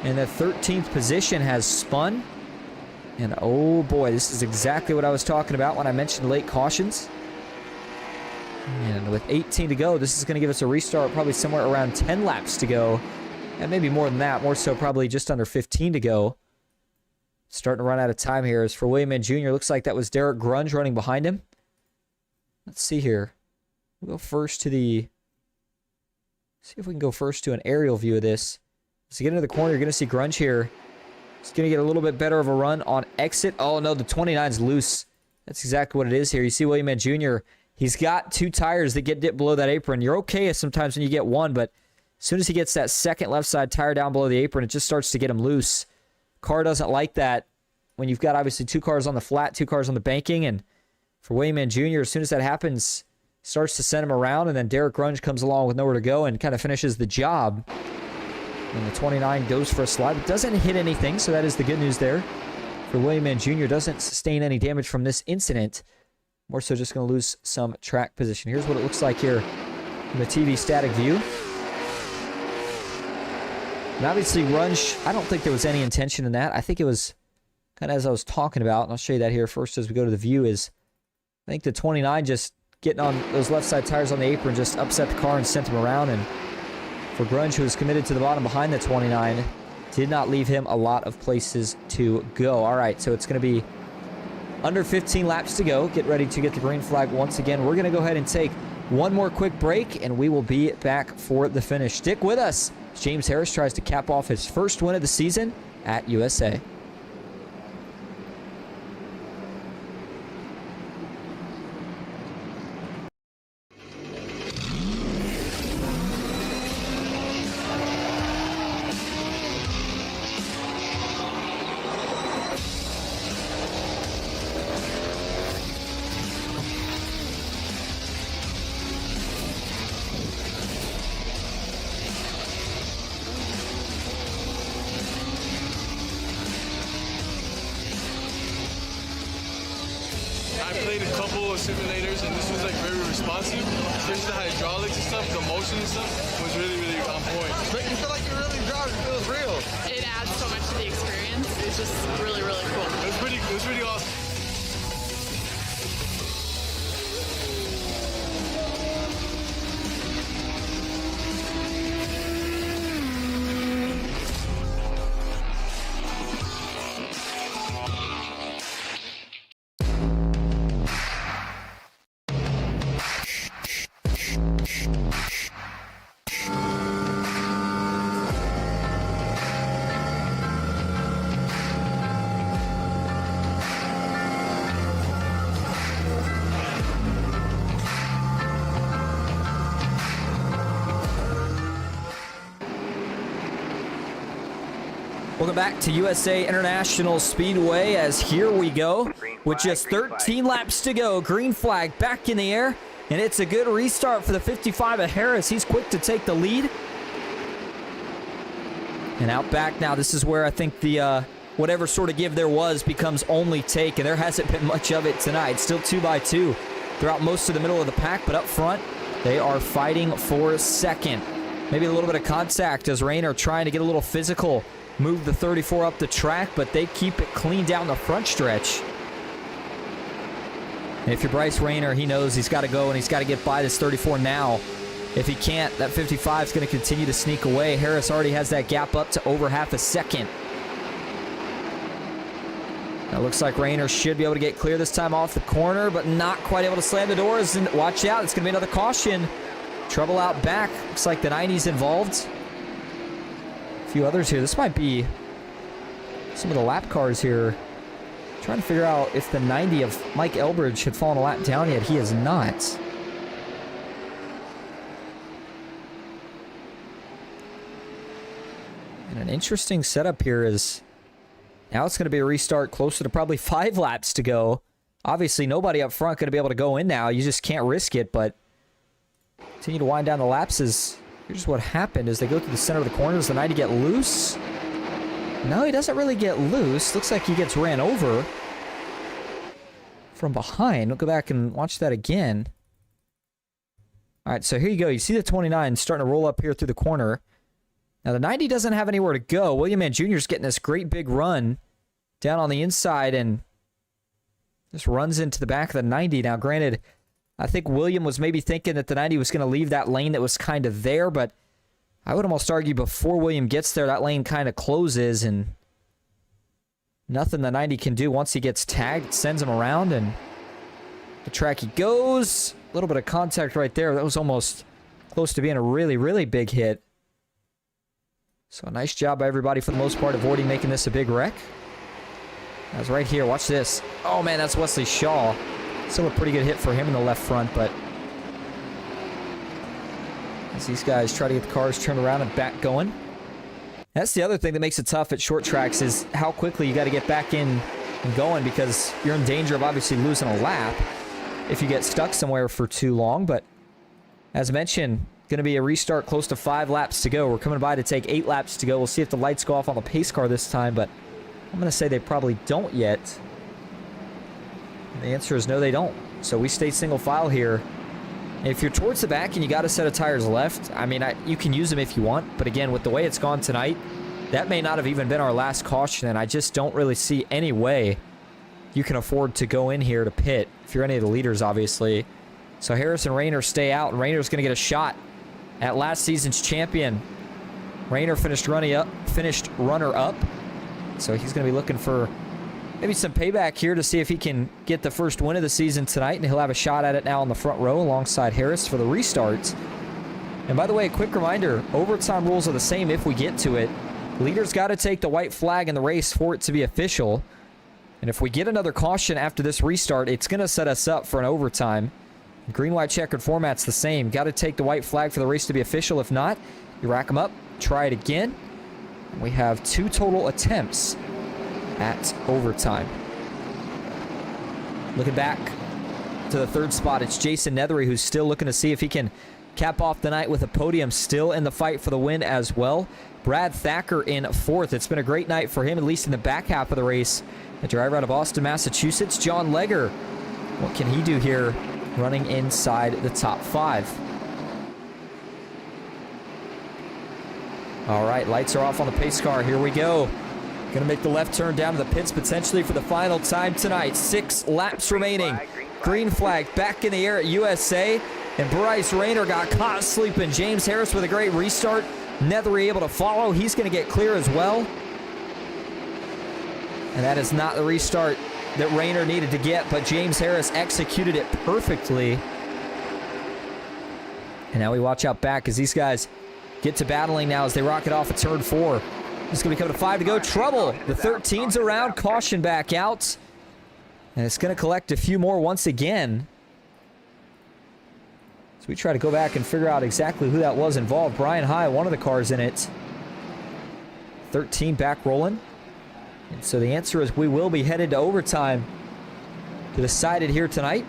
Speaker 1: in the 13th position has spun. And oh boy, this is exactly what I was talking about when I mentioned late cautions. And with 18 to go, this is going to give us a restart probably somewhere around 10 laps to go. And maybe more than that, more so probably just under 15 to go. Starting to run out of time here. As for William Mann Jr., looks like that was Derek Grunge running behind him. Let's see here. We'll go first to the... See if we can go first to an aerial view of this. As you get into the corner, you're going to see Grunge here. He's going to get a little bit better of a run on exit. Oh, no, the 29's loose. That's exactly what it is here. You see William Mann Jr., he's got 2 tires that get dipped below that apron. You're okay sometimes when you get one, but as soon as he gets that second left side tire down below the apron, it just starts to get him loose. Car doesn't like that when you've got obviously 2 cars on the flat, 2 cars on the banking, and for William Mann Jr., as soon as that happens, starts to send him around, and then Derek Grunge comes along with nowhere to go and kind of finishes the job. And the 29 goes for a slide, but doesn't hit anything, so that is the good news there. For William Mann Jr., doesn't sustain any damage from this incident. More so just going to lose some track position. Here's what it looks like here in the TV static view. And obviously, Runge, I don't think there was any intention in that. I think it was kind of as I was talking about, and I'll show you that here first as we go to the view, is I think the 29 just getting on those left side tires on the apron just upset the car and sent him around. And for Grunge, who was committed to the bottom behind the 29, did not leave him a lot of places to go. All right, so it's going to be under 15 laps to go. Get ready to get the green flag once again. We're going to go ahead and take one more quick break, and we will be back for the finish. Stick with us. James Harris tries to cap off his first win of the season at USA.
Speaker 2: I played a couple of simulators, and this was like very responsive. Especially the hydraulics and stuff, the motion and stuff was really, really on point.
Speaker 3: But you feel like you're really driving. It feels real.
Speaker 4: It adds so much to the experience. It's just really, really cool.
Speaker 2: It was pretty awesome.
Speaker 1: Welcome back to USA International Speedway, as here we go with just 13 laps to go. Green flag back in the air, and it's a good restart for the 55 of Harris. He's quick to take the lead. And out back now, this is where I think the whatever sort of give there was becomes only take, and there hasn't been much of it tonight. Still 2x2 throughout most of the middle of the pack, but up front, they are fighting for second. Maybe a little bit of contact as Rayner trying to get a little physical. Move the 34 up the track, but they keep it clean down the front stretch. And if you're Bryce Rayner, he knows he's got to go and he's got to get by this 34 now. If he can't, that 55 is going to continue to sneak away. Harris already has that gap up to over half a second. Now, looks like Rayner should be able to get clear this time off the corner, but not quite able to slam the doors. And watch out, it's going to be another caution. Trouble out back. Looks like the 90's involved. A few others here. This might be some of the lap cars here. Trying to figure out if the 90 of Mike Elbridge had fallen a lap down yet. He has not. And an interesting setup here is now it's going to be a restart closer to probably 5 laps to go. Obviously, nobody up front going to be able to go in now. You just can't risk it, but continue to wind down the laps is... Here's what happened as they go through the center of the corner. Does the 90 get loose? No, he doesn't really get loose. Looks like he gets ran over from behind. We'll go back and watch that again. All right, so here you go. You see the 29 starting to roll up here through the corner. Now, the 90 doesn't have anywhere to go. William Mann Jr. is getting this great big run down on the inside and just runs into the back of the 90. Now, granted, I think William was maybe thinking that the 90 was going to leave that lane that was kind of there, but I would almost argue before William gets there, that lane kind of closes, and nothing the 90 can do once he gets tagged. It sends him around, and the track he goes. A little bit of contact right there. That was almost close to being a really, really big hit. So a nice job by everybody for the most part avoiding making this a big wreck. That was right here. Watch this. Oh, man, that's Wesley Shaw. Still a pretty good hit for him in the left front, but as these guys try to get the cars turned around and back going. That's the other thing that makes it tough at short tracks is how quickly you got to get back in and going, because you're in danger of obviously losing a lap if you get stuck somewhere for too long. But as mentioned, going to be a restart close to 5 laps to go. We're coming by to take 8 laps to go. We'll see if the lights go off on the pace car this time, but I'm going to say they probably don't yet. The answer is no, they don't. So we stay single file here. If you're towards the back and you got a set of tires left, I mean, you can use them if you want. But again, with the way it's gone tonight, that may not have even been our last caution, and I just don't really see any way you can afford to go in here to pit if you're any of the leaders, obviously. So Harris and Rayner stay out, and Rayner's going to get a shot at last season's champion. Rayner finished runner-up, so he's going to be looking for maybe some payback here to see if he can get the first win of the season tonight, and he'll have a shot at it now on the front row alongside Harris for the restarts. And by the way, a quick reminder, overtime rules are the same if we get to it. Leaders got to take the white flag in the race for it to be official. And if we get another caution after this restart, it's going to set us up for an overtime. Green-white checkered format's the same. Got to take the white flag for the race to be official. If not, you rack them up, try it again. And we have 2 total attempts at overtime. Looking back to the 3rd spot, it's Jason Nethery, who's still looking to see if he can cap off the night with a podium, still in the fight for the win as well. Brad Thacker in 4th. It's been a great night for him, at least in the back half of the race. The driver out of Boston, Massachusetts, John Legger, What can he do here running inside the top 5? All right, lights are off on the pace car. Here we go. Going to make the left turn down to the pits potentially for the final time tonight. 6 laps remaining. Green flag back in the air at USA. And Bryce Rayner got caught sleeping. James Harris with a great restart. Nethery able to follow. He's going to get clear as well. And that is not the restart that Rayner needed to get, but James Harris executed it perfectly. And now we watch out back as these guys get to battling now as they rocket off at turn 4. It's going to become a 5 to go. Trouble. The 13's around. Caution back out. And it's going to collect a few more once again. So we try to go back and figure out exactly who that was involved. Brian High, one of the cars in it. 13 back rolling. And so the answer is we will be headed to overtime to decide it here tonight.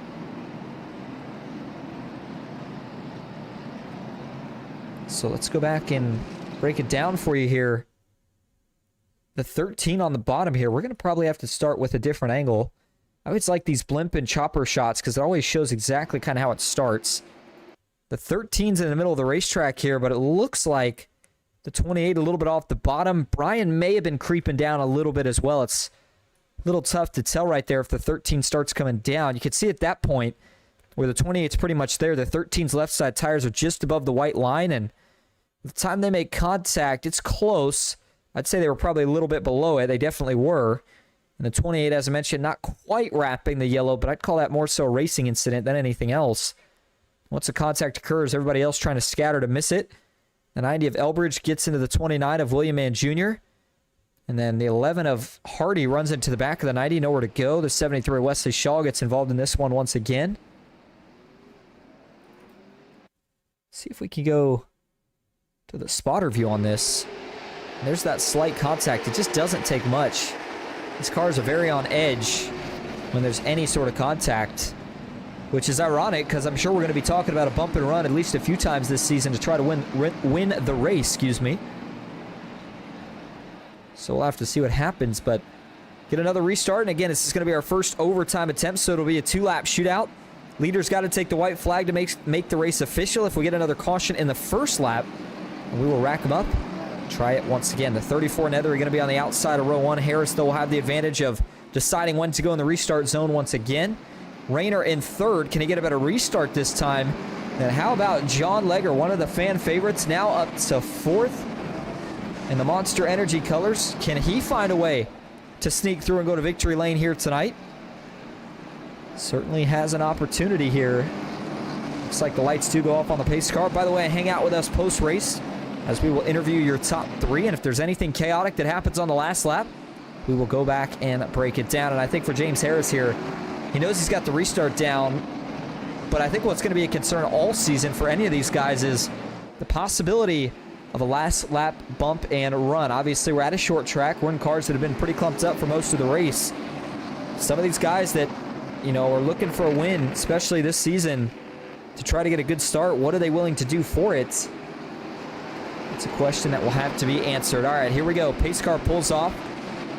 Speaker 1: So let's go back and break it down for you here. The 13 on the bottom here, we're going to probably have to start with a different angle. I always like these blimp and chopper shots because it always shows exactly kind of how it starts. The 13's in the middle of the racetrack here, but it looks like the 28 a little bit off the bottom. Brian may have been creeping down a little bit as well. It's a little tough to tell right there if the 13 starts coming down. You can see at that point where the 28's pretty much there. The 13's left side tires are just above the white line, and the time they make contact, it's close. I'd say they were probably a little bit below it. They definitely were. And the 28, as I mentioned, not quite wrapping the yellow, but I'd call that more so a racing incident than anything else. Once the contact occurs, everybody else trying to scatter to miss it. The 90 of Elbridge gets into the 29 of William Mann Jr. And then the 11 of Hardy runs into the back of the 90, nowhere to go. The 73 of Wesley Shaw gets involved in this one once again. See if we can go to the spotter view on this. And there's that slight contact. It just doesn't take much. These cars are very on edge when there's any sort of contact, which is ironic because I'm sure we're going to be talking about a bump and run at least a few times this season to try to win the race, excuse me. So we'll have to see what happens, but get another restart. And again, this is going to be our first overtime attempt, so it'll be a 2-lap shootout. Leaders got to take the white flag to make the race official. If we get another caution in the first lap, we will rack them up. Try it once again. The 34 Nether are going to be on the outside of row 1. Harris, though, will have the advantage of deciding when to go in the restart zone once again. Rayner in third. Can he get a better restart this time? And how about John Legger, one of the fan favorites, now up to 4th in the Monster Energy colors? Can he find a way to sneak through and go to victory lane here tonight? Certainly has an opportunity here. Looks like the lights do go off on the pace car. By the way, hang out with us post-race as we will interview your top 3. And if there's anything chaotic that happens on the last lap, we will go back and break it down. And I think for James Harris here, he knows he's got the restart down. But I think what's going to be a concern all season for any of these guys is the possibility of a last lap bump and run. Obviously, we're at a short track. We're in cars that have been pretty clumped up for most of the race. Some of these guys that, you know, are looking for a win, especially this season, to try to get a good start, what are they willing to do for it? It's a question that will have to be answered. All right, here we go. Pace car pulls off.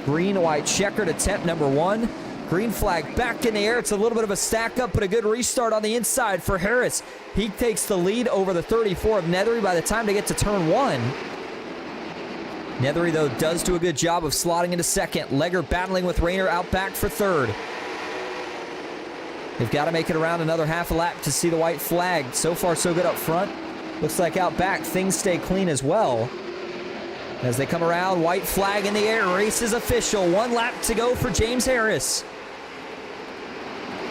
Speaker 1: Green, white, checkered attempt number 1. Green flag back in the air. It's a little bit of a stack up, but a good restart on the inside for Harris. He takes the lead over the 34 of Nethery by the time they get to turn 1. Nethery, though, does do a good job of slotting into second. Legger battling with Rayner out back for third. They've got to make it around another half a lap to see the white flag. So far, so good up front. Looks like out back, things stay clean as well. As they come around, white flag in the air. Race is official. 1 lap to go for James Harris.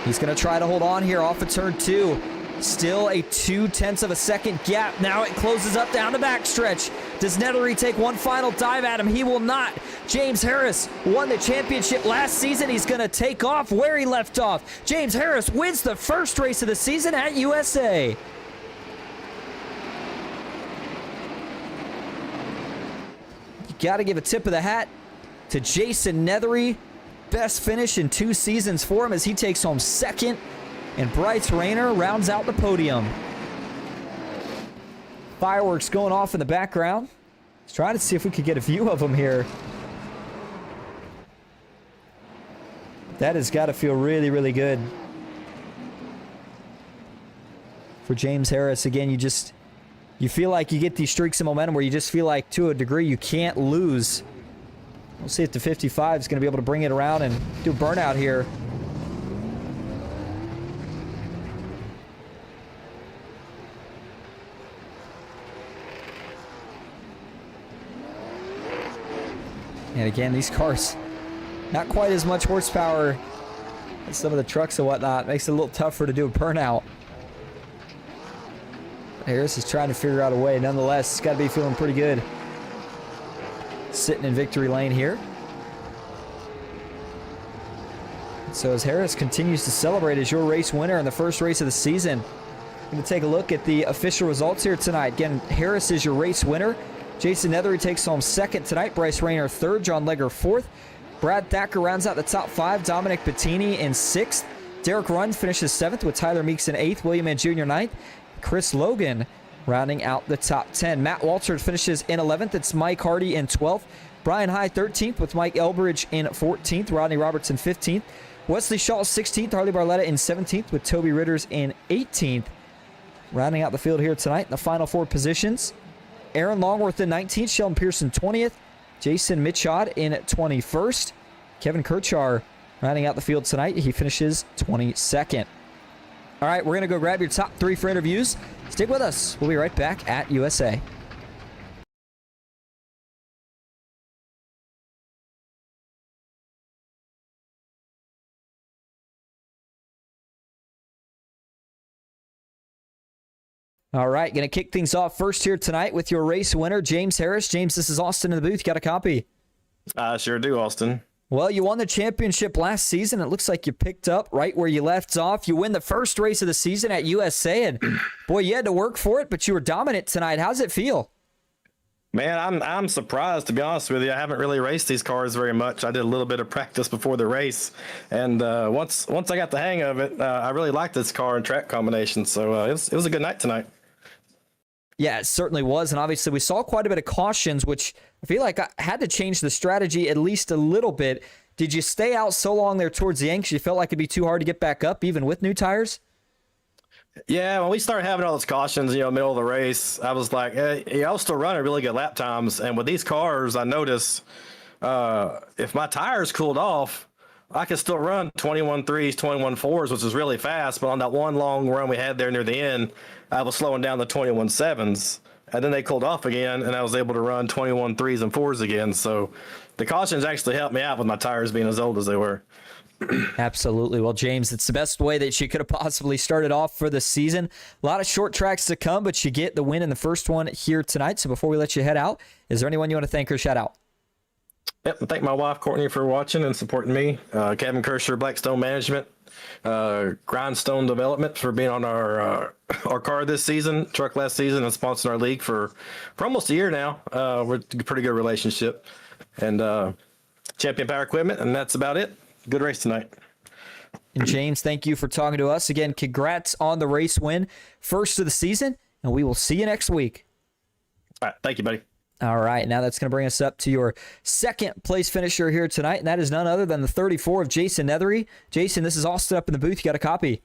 Speaker 1: He's going to try to hold on here off of turn 2. Still a 0.2 of a second gap. Now it closes up down the backstretch. Does Nethery take one final dive at him? He will not. James Harris won the championship last season. He's going to take off where he left off. James Harris wins the first race of the season at USA. You got to give a tip of the hat to Jason Nethery. Best finish in 2 seasons for him as he takes home second. And Bryce Rayner rounds out the podium. Fireworks going off in the background. Let's try to see if we could get a view of them here. That has got to feel really, really good. for James Harris. Again, you feel like you get these streaks of momentum where you just feel like, to a degree, you can't lose. We'll see if the 55 is going to be able to bring it around and do a burnout here. And again, these cars, not quite as much horsepower as some of the trucks and whatnot. Makes it a little tougher to do a burnout. Harris is trying to figure out a way. Nonetheless, it's got to be feeling pretty good. Sitting in victory lane here. So as Harris continues to celebrate as your race winner in the first race of the season, we're going to take a look at the official results here tonight. Again, Harris is your race winner. Jason Nethery takes home second tonight. Bryce Rayner third. John Legger fourth. Brad Thacker rounds out the top five. Dominic Bettini in sixth. Derek Run finishes seventh with Tyler Meeks in eighth. William Mann Jr. ninth. Chris Logan rounding out the top 10. Matt Walters finishes in 11th. It's Mike Hardy in 12th. Brian High 13th with Mike Elbridge in 14th. Rodney Robertson 15th. Wesley Shaw 16th. Harley Barletta in 17th with Toby Ritters in 18th. Rounding out the field here tonight in the final four positions. Aaron Longworth in 19th, Sheldon Pearson 20th, Jason Mitchod in 21st, Kevin Kirchar rounding out the field tonight. He finishes 22nd. All right, we're going to go grab your top three for interviews. Stick with us. We'll be right back at USA. All right, going to kick things off first here tonight with your race winner, James Harris. James, this is Austin in the booth. You got a copy?
Speaker 6: I sure do, Austin.
Speaker 1: Well, you won the championship last season. It looks like you picked up right where you left off. You win the first race of the season at USA, and boy, you had to work for it, but you were dominant tonight. How's it feel?
Speaker 6: Man, I'm surprised, to be honest with you. I haven't really raced these cars very much. I did a little bit of practice before the race, and once I got the hang of it, I really liked this car and track combination. So it was a good night tonight.
Speaker 1: Yeah, it certainly was, and obviously we saw quite a bit of cautions, which I feel like I had to change the strategy at least a little bit. Did you stay out so long there towards the end because you felt like it'd be too hard to get back up, even with new tires?
Speaker 6: Yeah, when we started having all those cautions, middle of the race, I was like, hey, I was still running really good lap times, and with these cars, I noticed if my tires cooled off, I could still run 21.3s, 21.4s, which is really fast. But on that one long run we had there near the end, I was slowing down the 21.7s. And then they cooled off again, and I was able to run 21.3s and 4s again. So the cautions actually helped me out with my tires being as old as they were.
Speaker 1: Absolutely. Well, James, it's the best way that you could have possibly started off for the season. A lot of short tracks to come, but you get the win in the first one here tonight. So before we let you head out, is there anyone you want to thank or shout out?
Speaker 6: Yep, and thank my wife, Courtney, for watching and supporting me. Kevin Kirscher, Blackstone Management, Grindstone Development for being on our car this season, truck last season, and sponsoring our league for almost a year now. We're a pretty good relationship. And Champion Power Equipment, and that's about it. Good race tonight.
Speaker 1: And James, thank you for talking to us. Again, congrats on the race win, first of the season, and we will see you next week.
Speaker 6: All right, thank you, buddy.
Speaker 1: All right, now that's going to bring us up to your second place finisher here tonight, and that is none other than the 34 of Jason Nethery. Jason, this is Austin up in the booth. You got a copy?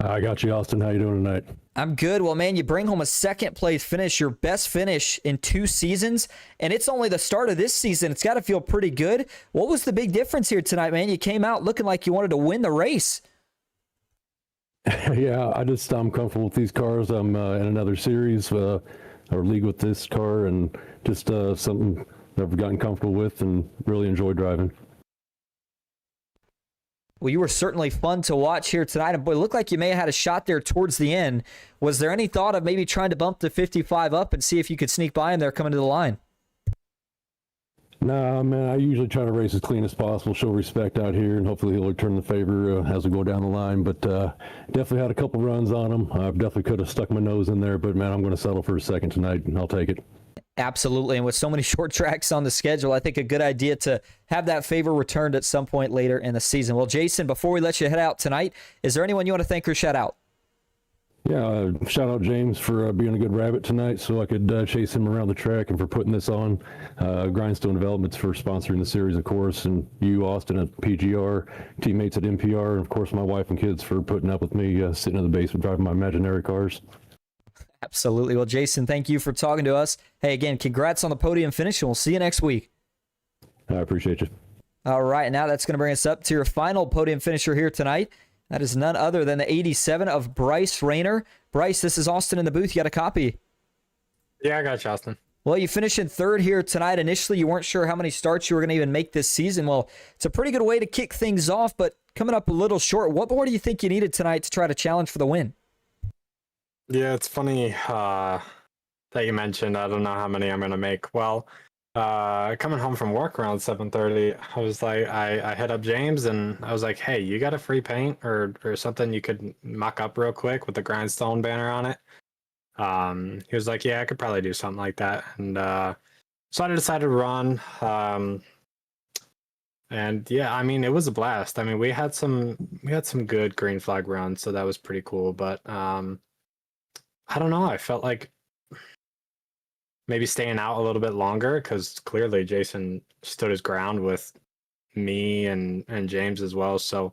Speaker 7: I got you, Austin. How you doing tonight?
Speaker 1: I'm good. Well, man, you bring home a second place finish, your best finish in 2 seasons, and it's only the start of this season. It's got to feel pretty good. What was the big difference here tonight, man? You came out looking like you wanted to win the race.
Speaker 7: Yeah, I'm comfortable with these cars. I'm in another series or league with this car, and just something that I've gotten comfortable with and really enjoy driving.
Speaker 1: Well, you were certainly fun to watch here tonight. And boy, it looked like you may have had a shot there towards the end. Was there any thought of maybe trying to bump the 55 up and see if you could sneak by him there coming to the line?
Speaker 7: Nah, man, I usually try to race as clean as possible, show respect out here, and hopefully he'll return the favor as we go down the line. But definitely had a couple runs on him. I definitely could have stuck my nose in there, but man, I'm going to settle for a second tonight, and I'll take it.
Speaker 1: Absolutely, and with so many short tracks on the schedule, I think a good idea to have that favor returned at some point later in the season. Well, Jason, before we let you head out tonight, is there anyone you want to thank or shout out?
Speaker 7: Yeah, shout out James for being a good rabbit tonight so I could chase him around the track and for putting this on. Grindstone Developments for sponsoring the series, of course, and you, Austin, at PGR, teammates at NPR, and of course my wife and kids for putting up with me sitting in the basement driving my imaginary cars.
Speaker 1: Absolutely. Well, Jason, thank you for talking to us. Hey, again, congrats on the podium finish, and we'll see you next week.
Speaker 7: I appreciate you.
Speaker 1: All right, now that's going to bring us up to your final podium finisher here tonight. That is none other than the 87 of Bryce Rayner. Bryce, this is Austin in the booth. You got a copy?
Speaker 8: Yeah, I got you, Austin.
Speaker 1: Well, you finished in third here tonight. Initially, you weren't sure how many starts you were going to even make this season. Well, it's a pretty good way to kick things off, but coming up a little short. What more do you think you needed tonight to try to challenge for the win?
Speaker 8: Yeah, it's funny that you mentioned I don't know how many I'm going to make. Well, coming home from work around 7:30, I was like, I hit up James and I was like, hey, you got a free paint or something you could mock up real quick with the Grindstone banner on it? He was like, yeah, I could probably do something like that. And so I decided to run. And yeah, I mean, it was a blast. I mean, we had some good green flag runs, so that was pretty cool. But I don't know. I felt like maybe staying out a little bit longer because clearly Jason stood his ground with me and James as well. So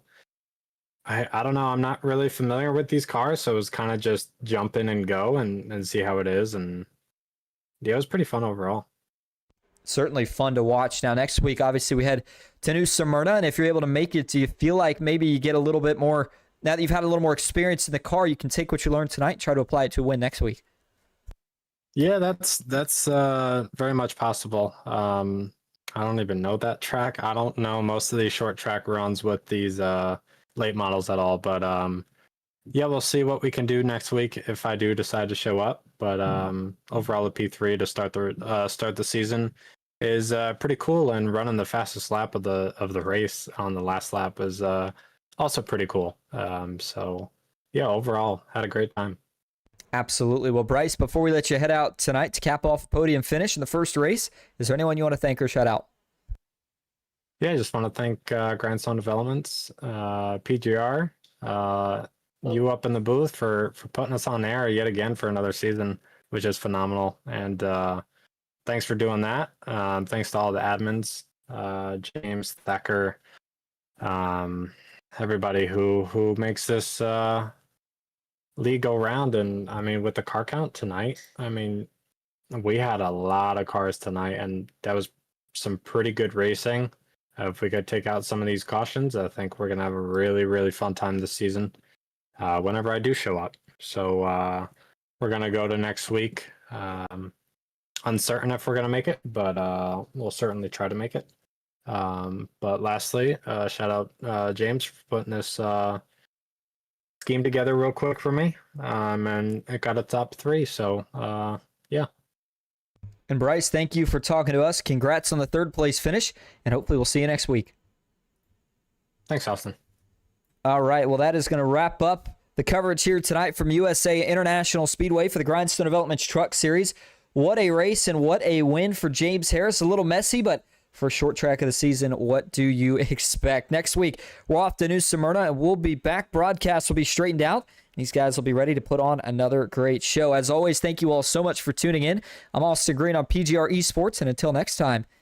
Speaker 8: I don't know. I'm not really familiar with these cars, so it was kind of just jump in and go and see how it is. And yeah, it was pretty fun overall.
Speaker 1: Certainly fun to watch. Now, next week, obviously, we head to New Smyrna, and if you're able to make it, do you feel like maybe you get a little bit more, now that you've had a little more experience in the car, you can take what you learned tonight and try to apply it to a win next week?
Speaker 8: Yeah, that's very much possible. I don't even know that track. I don't know most of these short track runs with these late models at all. But yeah, we'll see what we can do next week if I do decide to show up. But overall, a P3 to start the season is pretty cool, and running the fastest lap of the race on the last lap is also pretty cool. So yeah, overall, had a great time.
Speaker 1: Absolutely. Well, Bryce, before we let you head out tonight to cap off the podium finish in the first race, is there anyone you want to thank or shout out?
Speaker 8: Yeah, I just want to thank Grindstone Developments, PGR, you up in the booth for putting us on air yet again for another season, which is phenomenal. And thanks for doing that. Thanks to all the admins, James, Thacker, everybody who makes this league go round. And I mean, with the car count tonight, I mean, we had a lot of cars tonight, and that was some pretty good racing. If we could take out some of these cautions, I think we're gonna have a really, really fun time this season. Whenever I do show up, so we're gonna go to next week. Uncertain if we're gonna make it, but we'll certainly try to make it. But lastly, shout out James for putting this scheme together real quick for me, and it got a top 3. So yeah.
Speaker 1: And Bryce, thank you for talking to us. Congrats on the third place finish, and hopefully we'll see you next week.
Speaker 8: Thanks, Austin.
Speaker 1: All right, well, that is going to wrap up the coverage here tonight from USA International Speedway for the Grindstone Developments Truck Series. What a race and what a win for James Harris. A little messy, but for a short track of the season, what do you expect? Next week, we're off to New Smyrna, and we'll be back. Broadcast will be straightened out. These guys will be ready to put on another great show. As always, thank you all so much for tuning in. I'm Austin Green on PGR eSports, and until next time,